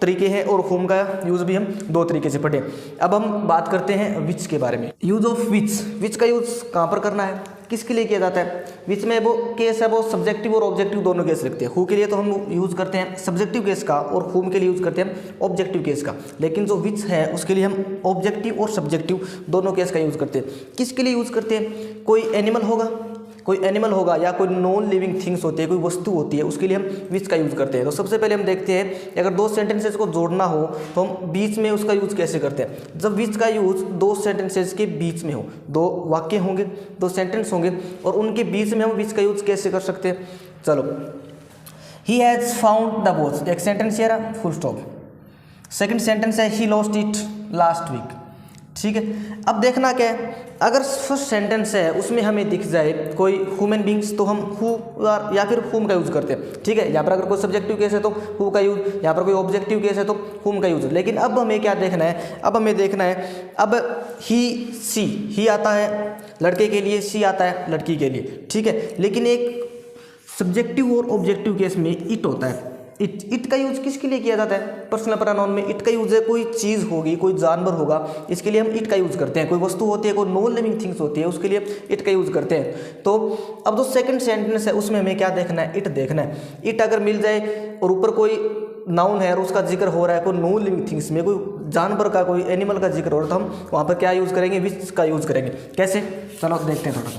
तरीके हैं और हुम का यूज़ भी हम दो तरीके से पढ़े। अब हम बात करते हैं विच के बारे में। यूज़ ऑफ विच, विच का यूज़ कहाँ पर करना है, किसके लिए किया जाता है। विच में वो केस है वो सब्जेक्टिव और ऑब्जेक्टिव दोनों केस रखते हैं। हु के लिए तो हम यूज़ करते हैं सब्जेक्टिव केस का और हुम के लिए यूज़ करते हैं ऑब्जेक्टिव केस का। लेकिन जो विच है उसके लिए हम ऑब्जेक्टिव और सब्जेक्टिव दोनों केस का यूज़ करते हैं। किसके लिए यूज़ करते हैं, कोई एनिमल होगा, कोई एनिमल होगा या कोई नॉन लिविंग थिंग्स होती है, कोई वस्तु होती है, उसके लिए हम विच का यूज़ करते हैं। तो सबसे पहले हम देखते हैं अगर दो सेंटेंसेस को जोड़ना हो तो हम बीच में उसका यूज़ कैसे करते हैं। जब विच का यूज़ दो सेंटेंसेस के बीच में हो, दो वाक्य होंगे, दो सेंटेंस होंगे और उनके बीच में हम विच का यूज़ कैसे कर सकते हैं। चलो, he has found the watch, एक सेंटेंस ये रहा, फुल स्टॉप। सेकेंड सेंटेंस है he lost it last week, ठीक है। अब देखना क्या है, अगर फर्स्ट सेंटेंस है उसमें हमें दिख जाए कोई ह्यूमन बींग्स तो हम हु या फिर हुम का यूज़ करते हैं, ठीक है। यहाँ पर अगर कोई सब्जेक्टिव केस है तो हु का यूज़, यहाँ पर कोई ऑब्जेक्टिव केस है तो हुम का यूज़। लेकिन अब हमें क्या देखना है, अब हमें देखना है अब ही सी, ही आता है लड़के के लिए, सी आता है लड़की के लिए, ठीक है। लेकिन एक सब्जेक्टिव और ऑब्जेक्टिव केस में इट होता है। इट का यूज़ किसके लिए किया जाता है, पर्सनल प्रोनाउन में इट का यूज़ है कोई चीज़ होगी, कोई जानवर होगा, इसके लिए हम इट का यूज़ करते हैं। कोई वस्तु होती है, कोई नॉन लिविंग थिंग्स होती है, उसके लिए इट का यूज़ करते हैं। तो अब जो सेकंड सेंटेंस है उसमें हमें क्या देखना है, इट देखना है। इट अगर मिल जाए और ऊपर कोई नाउन है और उसका जिक्र हो रहा है कोई नॉन लिविंग थिंग्स में, कोई जानवर का, कोई एनिमल का जिक्र हो रहा है, तो हम वहाँ पर क्या यूज़ करेंगे, विच का यूज़ करेंगे। कैसे, चलो देखते हैं थोड़ा।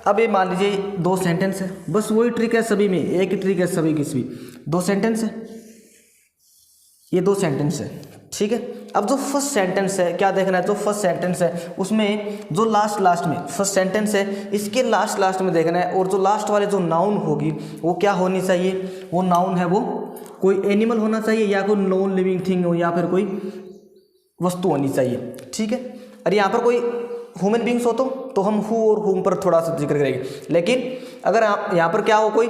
अब ये मान लीजिए दो सेंटेंस है, बस वही ट्रिक है सभी में, एक ही ट्रिक है सभी की सभी। दो सेंटेंस है, ये दो सेंटेंस है, ठीक है। अब जो फर्स्ट सेंटेंस है क्या देखना है, जो फर्स्ट सेंटेंस है उसमें जो लास्ट में फर्स्ट सेंटेंस है इसके लास्ट में देखना है। और जो लास्ट वाले जो नाउन होगी वो क्या होनी चाहिए, वो नाउन है वो कोई एनिमल होना चाहिए या कोई नॉन लिविंग थिंग हो या फिर कोई वस्तु होनी चाहिए, ठीक है। और यहाँ पर कोई ह्यूमन बींग्स हो तो हम हु और हुम पर थोड़ा सा जिक्र करेंगे। लेकिन अगर यहाँ पर क्या हो, कोई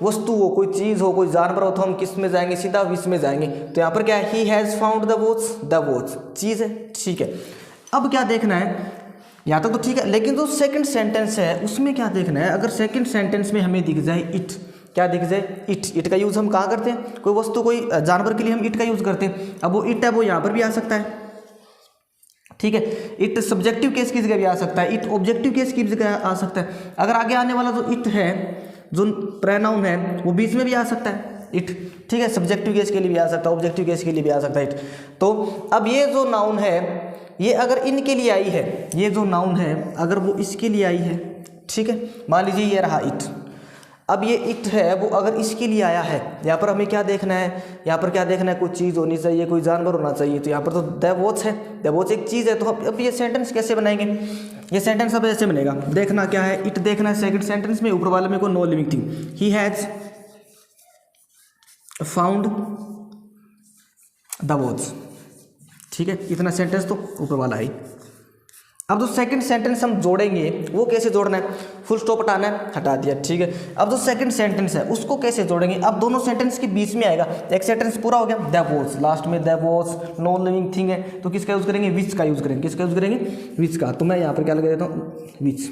वस्तु हो, कोई चीज़ हो, कोई जानवर हो, तो हम किस में जाएंगे, सीधा विच में जाएंगे। तो यहाँ पर क्या है, he has found the watch चीज़ है, ठीक है। अब क्या देखना है, यहाँ तक तो ठीक है। लेकिन जो सेकंड सेंटेंस है उसमें क्या देखना है, अगर सेकंड सेंटेंस में हमें दिख जाए इट, क्या दिख जाए, इट का यूज़ हम कहाँ करते हैं, कोई वस्तु कोई जानवर के लिए हम इट का यूज़ करते हैं। अब वो इट है वो यहाँ पर भी आ सकता है, ठीक है। इट सब्जेक्टिव केस की जगह भी आ सकता है, इट ऑब्जेक्टिव केस की जगह आ सकता है। अगर आगे आने वाला जो इट है, जो प्रोनाउन है, वो बीच में भी आ सकता है इट, ठीक है। सब्जेक्टिव केस के लिए भी आ सकता है, ऑब्जेक्टिव केस के लिए भी आ सकता है इट। तो अब ये जो नाउन है ये अगर इनके लिए आई है, ये जो नाउन है अगर वो इसके लिए आई है, ठीक है। मान लीजिए ये रहा इट, अब ये इट है वो अगर इसके लिए आया है, यहाँ पर हमें क्या देखना है, यहाँ पर क्या देखना है, कोई चीज़ होनी चाहिए, कोई जानवर होना चाहिए। तो यहाँ पर तो द वॉच है, द वॉच एक चीज़ है। तो अब ये सेंटेंस कैसे बनाएंगे, ये सेंटेंस अब ऐसे बनेगा। देखना क्या है, इट देखना है सेकंड सेंटेंस में, ऊपर वाले में कोई non living thing, he has found the watch, ठीक है। इतना सेंटेंस तो ऊपर वाला है। अब जो सेकंड सेंटेंस हम जोड़ेंगे वो कैसे जोड़ना है, फुल स्टॉप हटाना है, हटा दिया, ठीक है। अब जो सेकंड सेंटेंस है उसको कैसे जोड़ेंगे, अब दोनों सेंटेंस के बीच में आएगा। एक सेंटेंस पूरा हो गया, द वॉच, लास्ट में the watch non living thing है, तो किसका यूज़ करेंगे, विच का यूज़ करेंगे। किसका यूज़ करेंगे, विच का। तो मैं यहाँ पर क्या लगा देता हूँ, विच,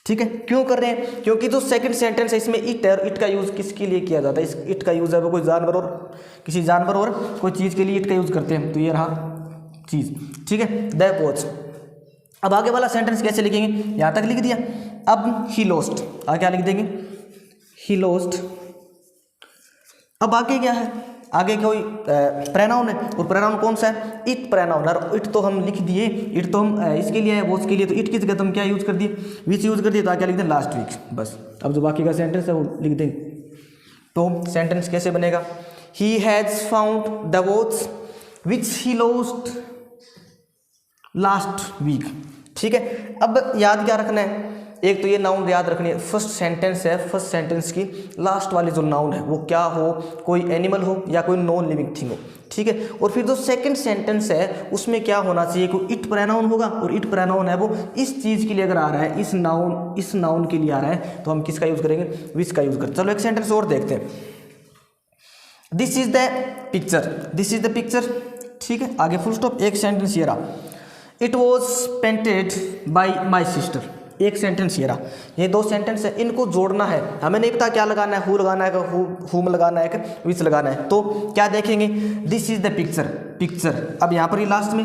ठीक है। क्यों कर रहे हैं, क्योंकि जो सेकंड सेंटेंस है इसमें इट है और इट का यूज़ किसके लिए किया जाता है, इस इट का यूज़ है वो कोई जानवर और किसी जानवर और कोई चीज़ के लिए इट का यूज़ करते हैं। तो ये रहा चीज़, ठीक है, द वॉच। अब आगे वाला सेंटेंस कैसे लिखेंगे, यहाँ तक लिख दिया। अब ही लॉस्ट, आगे क्या लिख देंगे, ही लॉस्ट। अब आगे क्या है, आगे कोई प्रोनाउन है और प्रोनाउन कौन सा है, इट प्रोनाउन। और इट तो हम लिख दिए, इट तो हम इसके लिए है, वॉच के लिए, तो इट की जगह तो हम क्या यूज़ कर दिए, विच यूज़ कर दिए। तो आगे क्या लिख दें, लास्ट वीक, बस। अब जो बाकी का सेंटेंस है वो लिख देंगे। तो सेंटेंस कैसे बनेगा, he has found the watch which he lost last week, ठीक है। अब याद क्या रखना है, एक तो ये नाउन याद रखनी है, फर्स्ट सेंटेंस है, फर्स्ट सेंटेंस की लास्ट वाली जो नाउन है वो क्या हो, कोई एनिमल हो या कोई नॉन लिविंग थिंग हो, ठीक है। और फिर जो सेकंड सेंटेंस है उसमें क्या होना चाहिए, कोई इट प्रोनाउन होगा, और इट प्रोनाउन है वो इस चीज़ के लिए अगर आ रहा है, इस नाउन के लिए आ रहा है, तो हम किसका यूज़ करेंगे, विच का यूज़ करें। चलो एक सेंटेंस और देखते हैं। This is the picture, this is the picture, ठीक है। आगे फुल स्टॉप, एक सेंटेंस ये रहा, it was painted by my sister, एक सेंटेंस ये रहा। ये दो सेंटेंस है, इनको जोड़ना है, हमें नहीं पता क्या लगाना है, हु लगाना है, हुम लगाना है, विच लगाना है। तो क्या देखेंगे, this is the picture, picture, अब यहाँ पर ये लास्ट में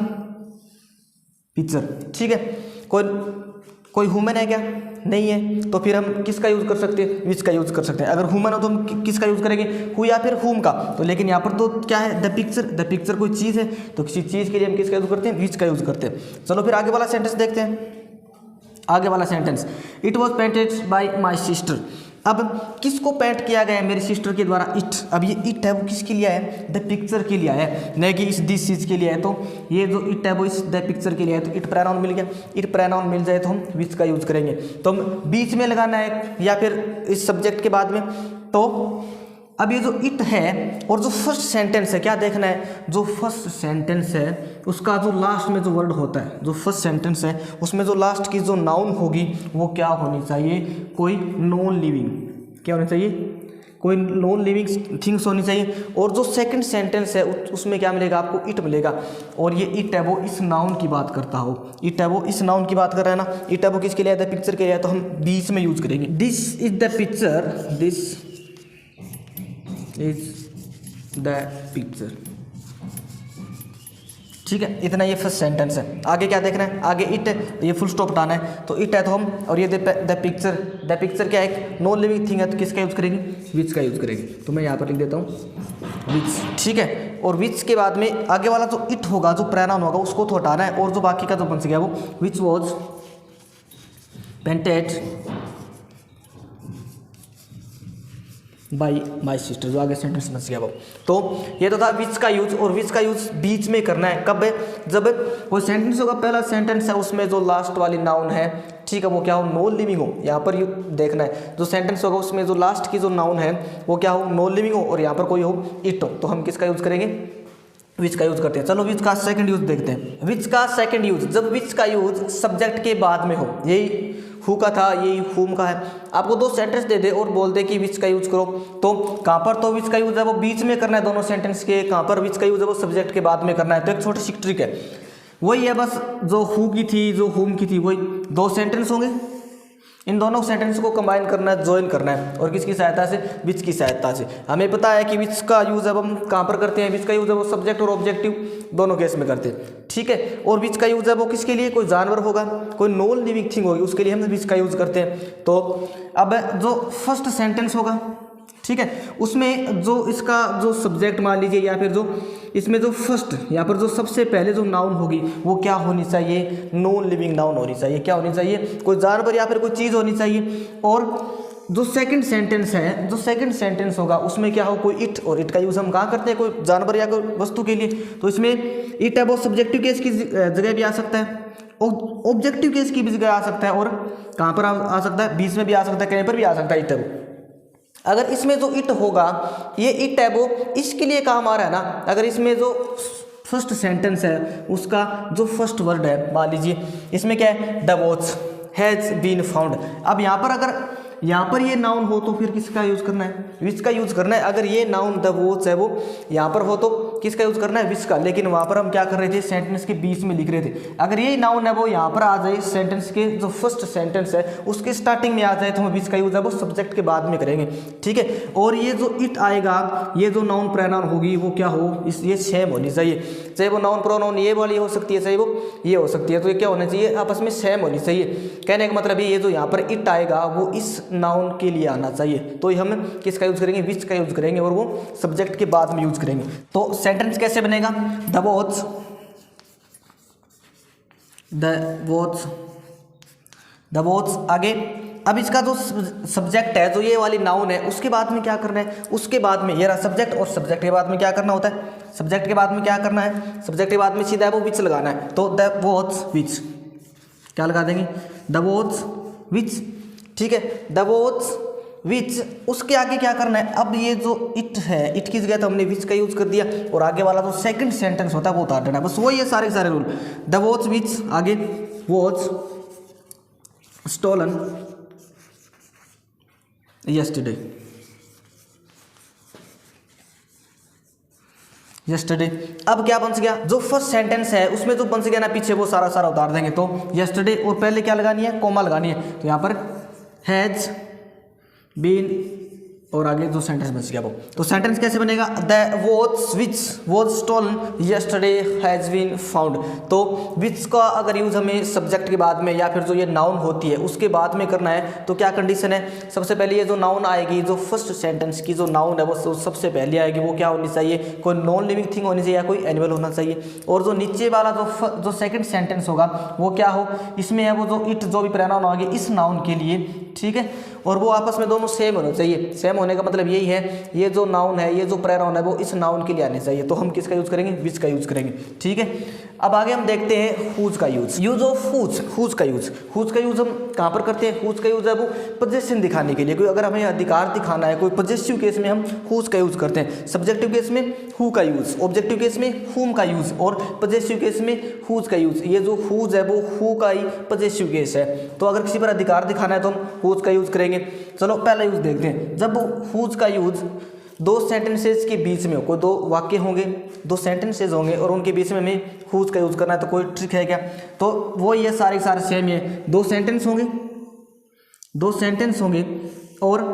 पिक्चर, ठीक है। कोई ह्यूमन है क्या, नहीं है, तो फिर हम किसका यूज़ कर सकते हैं, विच का यूज़ कर सकते हैं। अगर ह्यूमन हो तो हम किसका यूज़ करेंगे, हु या फिर हुम का। तो लेकिन यहाँ पर तो क्या है, द पिक्चर कोई चीज़ है, तो किसी चीज़ के लिए हम किसका यूज़ करते हैं, विच का यूज़ करते हैं। चलो फिर आगे वाला सेंटेंस देखते हैं। आगे वाला sentence, it was painted by my sister. अब किसको पेंट किया गया है, मेरी सिस्टर के द्वारा, इट। अब ये इट है वो किसके लिए है, द पिक्चर के लिए है, नहीं कि इस दिस चीज़ के लिए है। तो ये जो इट है वो इस द पिक्चर के लिए है, तो इट प्रोनाउन मिल गया। इट प्रोनाउन मिल जाए तो हम विच का यूज़ करेंगे। तो हम बीच में लगाना है या फिर इस सब्जेक्ट के बाद में। तो अब ये जो इट है और जो फर्स्ट सेंटेंस है, क्या देखना है, जो फर्स्ट सेंटेंस है उसका जो लास्ट में जो वर्ड होता है, जो फर्स्ट सेंटेंस है उसमें जो लास्ट की जो नाउन होगी वो क्या होनी चाहिए, कोई नॉन लिविंग, क्या होनी चाहिए, कोई नॉन लिविंग थिंग्स होनी चाहिए। और जो सेकंड सेंटेंस है उसमें क्या मिलेगा आपको, इट मिलेगा। और ये इट है वो इस नाउन की बात करता हो, इट है वो इस नाउन की बात कर रहा है ना, इट है वो किसके लिए है, द पिक्चर के लिए है, तो हम बीच में यूज़ करेंगे। This is the picture, this is the picture, ठीक है। इतना ये फर्स्ट सेंटेंस है। आगे क्या देखना है, आगे इट है, ये फुल स्टॉप हटाना है, तो इट है तो हम, और ये द पिक्चर क्या है, नॉन लिविंग थिंग है, तो किसका यूज़ करेंगे, विच का यूज़ करेंगे। तो मैं यहाँ पर लिख देता हूँ विच, ठीक है। और विच के बाद में आगे वाला जो इट होगा, जो प्रोनाउन होगा, उसको तो हटाना है, और जो बाकी का जो बन गया वो which was painted by my sister, जो आगे सेंटेंस बच गया वो। तो ये तो था विच का यूज, और विच का यूज बीच में करना है, कब है, जब वो सेंटेंस होगा, पहला सेंटेंस है उसमें जो लास्ट वाली नाउन है, ठीक है, वो क्या हो, नॉन लिविंग हो। यहाँ पर यू देखना है, जो सेंटेंस होगा उसमें जो लास्ट की जो नाउन है वो क्या हो, नॉन लिविंग हो, और यहाँ पर कोई हो, इट हो, तो हम किसका यूज करेंगे, विच का यूज करते हैं। चलो विच का सेकंड यूज देखते हैं। विच का सेकंड यूज, जब विच का यूज सब्जेक्ट के बाद में हो, यही हु का था, यही हुम का है। आपको दो सेंटेंस दे दे और बोल दे कि विच का यूज करो, तो कहाँ पर तो विच का यूज है वो बीच में करना है दोनों सेंटेंस के, कहाँ पर विच का यूज है वो सब्जेक्ट के बाद में करना है। तो एक छोटी सी ट्रिक है, वही है बस, जो हु की थी, जो हुम की थी, वही दो सेंटेंस होंगे, इन दोनों सेंटेंस को कंबाइन करना है, ज्वाइन करना है, और किसकी सहायता से, विच की सहायता से। हमें पता है कि विच का यूज अब हम कहाँ पर करते हैं, विच का यूज है वो सब्जेक्ट और ऑब्जेक्टिव दोनों केस में करते हैं, ठीक है। और विच का यूज है वो किसके लिए, कोई जानवर होगा, कोई नॉन लिविंग थिंग होगी, उसके लिए हम विच का यूज करते हैं। तो अब जो फर्स्ट सेंटेंस होगा, ठीक है, उसमें जो इसका जो सब्जेक्ट मान लीजिए, या फिर जो इसमें जो फर्स्ट यहाँ पर जो सबसे पहले जो नाउन होगी वो क्या होनी चाहिए, नॉन लिविंग नाउन होनी चाहिए। क्या होनी चाहिए, कोई जानवर या फिर कोई चीज़ होनी चाहिए। और जो सेकंड सेंटेंस है, जो सेकंड सेंटेंस होगा उसमें क्या हो, कोई इट, और इट का यूज़ हम कहाँ करते हैं, कोई जानवर या कोई वस्तु के लिए। तो इसमें इट है वो सब्जेक्टिव केस की जगह भी आ सकता है, ऑब्जेक्टिव केस की भी जगह आ सकता है, और कहाँ पर आ सकता है, बीच में भी आ सकता है, कहीं पर भी आ सकता है इट है वो। अगर इसमें जो इट होगा, ये इट है वो इसके लिए काम आ रहा है ना। अगर इसमें जो फर्स्ट सेंटेंस है उसका जो फर्स्ट वर्ड है, मान लीजिए इसमें क्या है, the watch has been found. अब यहाँ पर अगर यहाँ पर ये नाउन हो तो फिर किसका यूज़ करना है, विच का यूज़ करना है। अगर ये नाउन द वॉच है वो यहाँ पर हो तो किसका यूज़ करना है, विच का। लेकिन वहाँ पर हम क्या कर रहे थे, सेंटेंस के बीच में लिख रहे थे। अगर ये नाउन है वो यहाँ पर आ जाए, सेंटेंस के जो फर्स्ट सेंटेंस है उसके स्टार्टिंग में आ जाए, तो हम विच का यूज़ है वो सब्जेक्ट के बाद में करेंगे, ठीक है। और ये जो इट आएगा, ये जो नाउन प्रोनाउन होगी वो क्या हो, ये सेम होनी चाहिए। चाहे वो नाउन प्रोनाउन ये वाली हो सकती है, चाहे वो ये हो सकती है, तो ये क्या होना चाहिए, आपस में सेम होनी चाहिए। कहने का मतलब ये जो यहाँ पर इट आएगा वो इस नाउन के लिए आना चाहिए, तो हम किसका यूज करेंगे, विच का यूज करेंगे, और वो सब्जेक्ट के बाद में यूज करेंगे। तो सेंटेंस कैसे बनेगा, द वॉच, द वॉच। आगे अब इसका जो सब्जेक्ट है, जो ये वाली नाउन है, उसके बाद में क्या करना है, उसके बाद में ये रहा सब्जेक्ट, और सब्जेक्ट के बाद में क्या करना होता है, सब्जेक्ट के बाद में क्या करना है, सब्जेक्ट के बाद में सीधा है वो विच लगाना है। तो द वॉच विच, क्या लगा देंगे, द वॉच विच, ठीक है। द वॉच विच, उसके आगे क्या करना है, अब ये जो इट है, इट की जगह तो हमने विच का यूज कर दिया और आगे वाला जो सेकंड सेंटेंस होता है वो उतार देना है, बस वही है सारे सारे रूल। द वॉच विच, आगे वॉच स्टोलन यस्टरडे, यस्टरडे। अब क्या बन गया, जो फर्स्ट सेंटेंस है उसमें जो बन गया ना पीछे, वो सारा सारा उतार देंगे। तो यस्टरडे और पहले क्या लगानी है, कॉमा लगानी है, तो यहाँ पर हैज बीन और आगे जो सेंटेंस बच गया वो, तो सेंटेंस कैसे बनेगा, the watch which was stolen yesterday has been found. तो विच का अगर यूज हमें सब्जेक्ट के बाद में या फिर जो ये नाउन होती है उसके बाद में करना है, तो क्या कंडीशन है, सबसे पहले ये जो नाउन आएगी, जो फर्स्ट सेंटेंस की जो नाउन है वो सबसे पहले आएगी, वो क्या होनी चाहिए, कोई नॉन लिविंग थिंग होनी चाहिए या कोई एनिमल होना चाहिए। और जो नीचे वाला जो सेकंड सेंटेंस होगा वो क्या हो, इसमें है वो जो इट जो भी प्रोनाउन आएगी इस नाउन के लिए, ठीक है, और वो आपस में दोनों सेम होने चाहिए। सेम होने का मतलब यही है, ये जो नाउन है, ये जो प्रोनाउन है वो इस नाउन के लिए आने चाहिए, तो हम किसका यूज करेंगे, विच का यूज करेंगे, ठीक है। अब आगे हम देखते हैं हुज का use, use of whose, whose का यूज, हुज का यूज हम कहाँ पर करते हैं, हुज का यूज है वो पोजेशन दिखाने के लिए, कोई अगर हमें अधिकार दिखाना है, कोई पॉजिटिव केस में हम हुज का यूज करते हैं, सब्जेक्टिव केस में हु का यूज, ऑब्जेक्टिव केस में हुम का यूज और पॉजिटिव केस में हुज का यूज। ये जो हुज है वो हु का ही पॉजिटिव केस है, तो अगर किसी पर अधिकार दिखाना है तो हम हुज का यूज करेंगे। चलो पहला यूज देखते हैं, जब हुज का यूज दो सेंटेंसेस के बीच में हो, कोई दो वाक्य होंगे, दो सेंटेंसेस होंगे और उनके बीच में हमें हुज का यूज करना है, तो कोई ट्रिक है क्या, तो वो ये सारे सारे सेम है, दो सेंटेंस होंगे, दो सेंटेंस होंगे और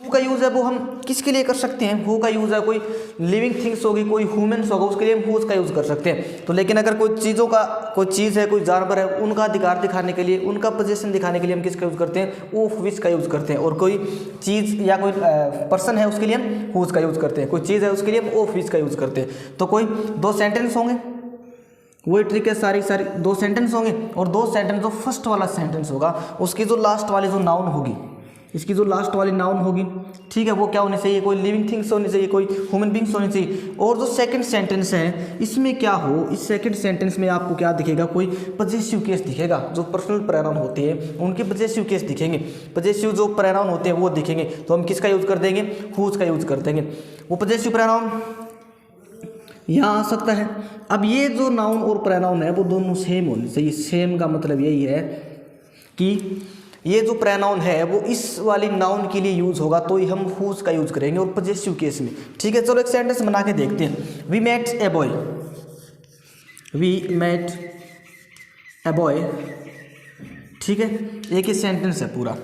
हु का यूज है वो हम किसके लिए कर सकते हैं, हु का यूज है कोई लिविंग थिंग्स होगी, कोई ह्यूमंस होगा, उसके लिए हम हुज का यूज कर सकते हैं। तो लेकिन अगर कोई चीज़ों का, कोई चीज़ है, कोई जानवर है, उनका अधिकार दिखाने के लिए, उनका पोजीशन दिखाने के लिए हम किसका यूज करते हैं, ऑफ विच का यूज करते हैं, और कोई चीज़ या कोई पर्सन है उसके लिए हम हुज का यूज करते हैं, कोई चीज़ है उसके लिए हम ऑफ विच का यूज करते हैं। तो कोई दो सेंटेंस होंगे, वही ट्रिक है, सारी सारी दो सेंटेंस होंगे और दो सेंटेंस जो फर्स्ट वाला सेंटेंस होगा उसकी जो लास्ट वाली जो नाउन होगी, इसकी जो लास्ट वाली नाउन होगी, ठीक है, वो क्या होनी चाहिए, कोई लिविंग थिंग्स होनी चाहिए, कोई ह्यूमन बींग्स होनी चाहिए। और जो सेकंड सेंटेंस है इसमें क्या हो, इस सेकंड सेंटेंस में आपको क्या दिखेगा, कोई पॉजिटिव केस दिखेगा, जो पर्सनल प्रोनाउन होते हैं उनके पॉजिटिव केस दिखेंगे, पॉजिटिव जो प्रोनाउन होते हैं वो दिखेंगे, तो हम किसका यूज कर देंगे, हुज का यूज कर देंगे। वो पॉजिटिव प्रोनाउन यहाँ आ सकता है। अब ये जो नाउन और प्रोनाउन है वो दोनों सेम होने चाहिए, सेम का मतलब यही है कि ये जो प्रोनाउन है वो इस वाली नाउन के लिए यूज होगा, तो ही हम हुज का यूज करेंगे और पॉजिटिव केस में, ठीक है। चलो एक सेंटेंस बना के देखते हैं, we met a boy, we met a boy, ठीक है, एक ही सेंटेंस है पूरा।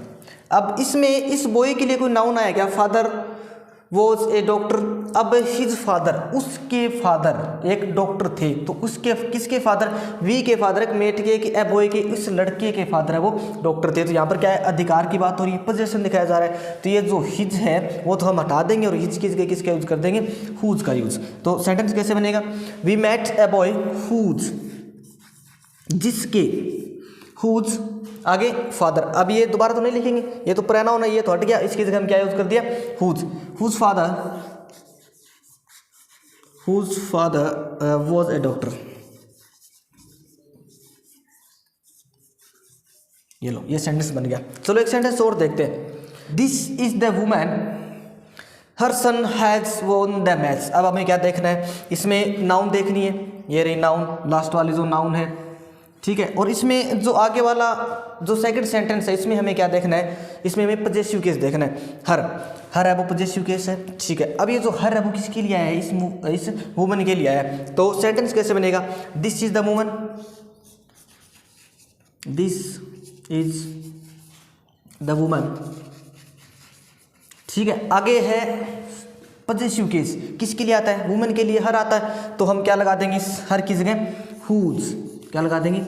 अब इसमें इस बॉय के लिए कोई नाउन आया क्या, फादर वॉज ए डॉक्टर, अब हिज फादर, उसके फादर एक डॉक्टर थे, तो उसके किसके फादर, वी के फादर, एक मेट के, ए बॉय के, इस लड़के के फादर है वो डॉक्टर थे। तो यहाँ पर क्या है, अधिकार की बात हो रही है, पोजीशन दिखाया जा रहा है, तो ये जो हिज है वो तो हम हटा देंगे और हिज किसके किसका यूज कर देंगे, हुज का यूज। तो सेंटेंस कैसे बनेगा, we met a boy whose, जिसके, हुज आगे फादर। अब ये दोबारा तो नहीं लिखेंगे, ये तो प्रोनाउन है, ये तो हट गया, इसकी जगह हम क्या यूज कर दिया, whose, whose father, whose father was a doctor. ये लो, ये सेंटेंस बन गया। चलो एक सेंटेंस और देखते हैं, this is the woman her son has won the match. अब हमें क्या देखना है, इसमें नाउन देखनी है, ये रही नाउन, लास्ट वाली जो नाउन है, ठीक है, और इसमें जो आगे वाला जो सेकंड सेंटेंस है इसमें हमें क्या देखना है, इसमें हमें पॉजिटिव केस देखना है, हर, हर है वो पॉजिटिव केस है, ठीक है। अब ये जो हर है वो किसके लिए आया है, इस वुमन के लिए आया है, तो सेंटेंस कैसे बनेगा, this is the woman, this is the woman, ठीक है। आगे है पॉजिटिव केस, किसके लिए आता है, वुमन के लिए हर आता है, तो हम क्या लगा देंगे, इस हर की जगह हुज, क्या लगा देंगे,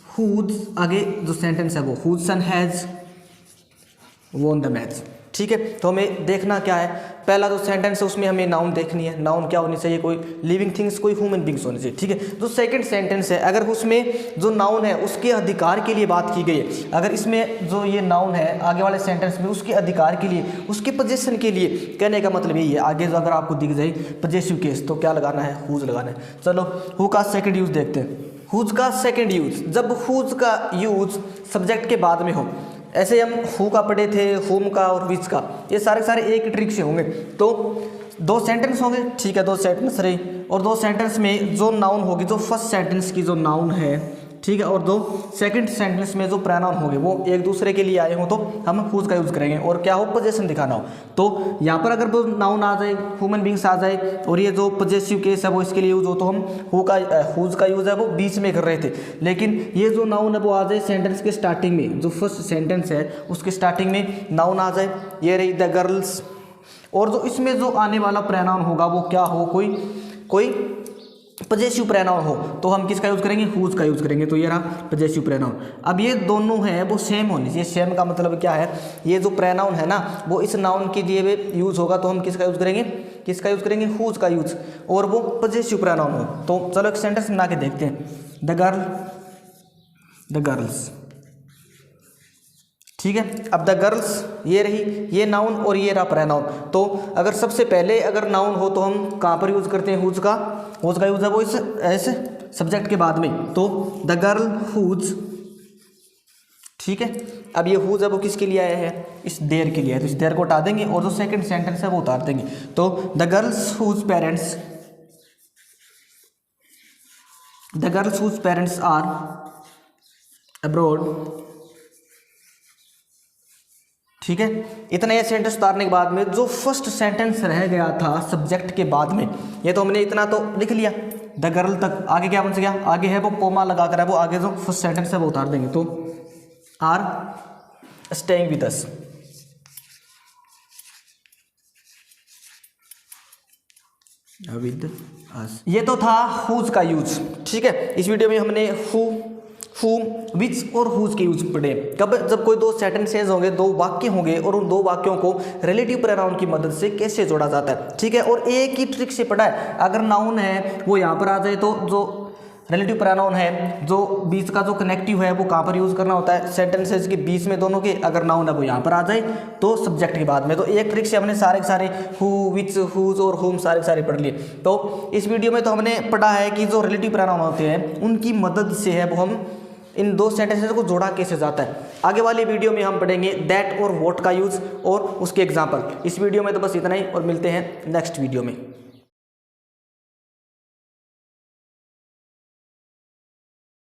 हुज, आगे जो सेंटेंस है वो whose son has won the match, ठीक है। तो हमें देखना क्या है, पहला जो सेंटेंस है उसमें हमें नाउन देखनी है, नाउन क्या होनी चाहिए, कोई लिविंग थिंग्स, कोई ह्यूमन बींग्स होनी चाहिए, ठीक है। जो सेकंड सेंटेंस है अगर उसमें जो नाउन है उसके अधिकार के लिए बात की गई है, अगर इसमें जो ये नाउन है आगे वाले सेंटेंस में उसके अधिकार के लिए, उसके पोजीशन के लिए, कहने का मतलब यही है। आगे जो अगर आपको दिख जाए पॉजिटिव केस तो क्या लगाना है, हुज लगाना है। चलो हु का सेकंड यूज देखते हैं, हुज का सेकंड यूज, जब हुज का यूज सब्जेक्ट के बाद में हो, ऐसे हम हु का पढ़े थे, हुम का और विच का, ये सारे एक ट्रिक से होंगे। तो 2 सेंटेंस होंगे, ठीक है, 2 सेंटेंस रहे, और 2 सेंटेंस में जो नाउन होगी, जो फर्स्ट सेंटेंस की जो नाउन है, ठीक है, और 2 सेकंड सेंटेंस में जो प्रोनाउन होंगे वो एक दूसरे के लिए आए हो तो हम हुज का यूज़ करेंगे, और क्या हो, पोजेशन दिखाना हो। तो यहाँ पर अगर वो नाउन आ जाए, ह्यूमन बींग्स आ जाए, और ये जो पॉजेसिव केस है वो इसके लिए यूज़ हो, तो हम हुज का यूज़ है वो बीच में कर रहे थे। लेकिन ये जो नाउन है वो आ जाए सेंटेंस के स्टार्टिंग में, जो फर्स्ट सेंटेंस है उसके स्टार्टिंग में नाउन आ जाए, ये रही द गर्ल्स, और जो इसमें जो आने वाला प्रोनाउन होगा वो क्या हो, कोई पॉजेसिव प्रोनाउन हो, तो हम किसका यूज़ करेंगे, हुज का यूज़ करेंगे। तो ये रहा पॉजेसिव प्रोनाउन। अब ये दोनों हैं वो सेम होने चाहिए। सेम का मतलब क्या है, ये जो प्रोनाउन है ना वो इस नाउन के लिए यूज़ होगा, तो हम किसका यूज़ करेंगे, हुज का यूज़, और वो पॉजेसिव प्रोनाउन हो। तो चलो एक सेंटेंस बना के देखते हैं, द गर्ल्स, ठीक है। अब द गर्ल्स ये रही, ये नाउन और ये रहा प्रोनाउन। तो अगर सबसे पहले अगर नाउन हो तो हम कहाँ पर यूज़ करते हैं, हुज का यूज़ है वो इस ऐसे सब्जेक्ट के बाद में, तो द गर्ल हुज, ठीक है। अब ये हुज है वो किसके लिए आया है, इस देयर के लिए है, तो इस देयर को हटा देंगे और जो सेकंड सेंटेंस है वो उतार देंगे। तो the girls whose parents are abroad, ठीक है। इतना ये सेंटेंस उतारने के बाद में जो फर्स्ट सेंटेंस रह गया था सब्जेक्ट के बाद में, ये तो हमने इतना तो लिख लिया द गर्ल तक, आगे क्या बन गया, आगे है वो कोमा लगा कर है, वो आगे जो फर्स्ट सेंटेंस है वो उतार देंगे। तो are staying with us, with us, ये तो था हुज का यूज, ठीक है। इस वीडियो में हमने हुम, विच और हुज के यूज पढ़े। कब, जब कोई 2 सेंटेंसेस होंगे, 2 वाक्य होंगे, और उन 2 वाक्यों को रिलेटिव प्रोनाउन की मदद से कैसे जोड़ा जाता है, ठीक है। और एक ही ट्रिक से पढ़ा है, अगर नाउन है वो यहाँ पर आ जाए तो जो रिलेटिव प्रोनाउन है, जो बीच का जो कनेक्टिव है वो कहाँ पर यूज़ करना होता है, सेंटेंसेस के बीच में दोनों के। अगर नाउन है वो यहाँ पर आ जाए तो सब्जेक्ट के बाद में। तो एक ट्रिक से हमने सारे हु, विच, हुज और हुम सारे पढ़ लिए। तो इस वीडियो में तो हमने पढ़ा है कि जो रिलेटिव प्रोनाउन होते हैं उनकी मदद से है वो हम इन 2 सेंटेंसेस को जोड़ा कैसे जाता है। आगे वाली वीडियो में हम पढ़ेंगे दैट और वॉट का यूज़ और उसके एग्जाम्पल। इस वीडियो में तो बस इतना ही, और मिलते हैं नेक्स्ट वीडियो में।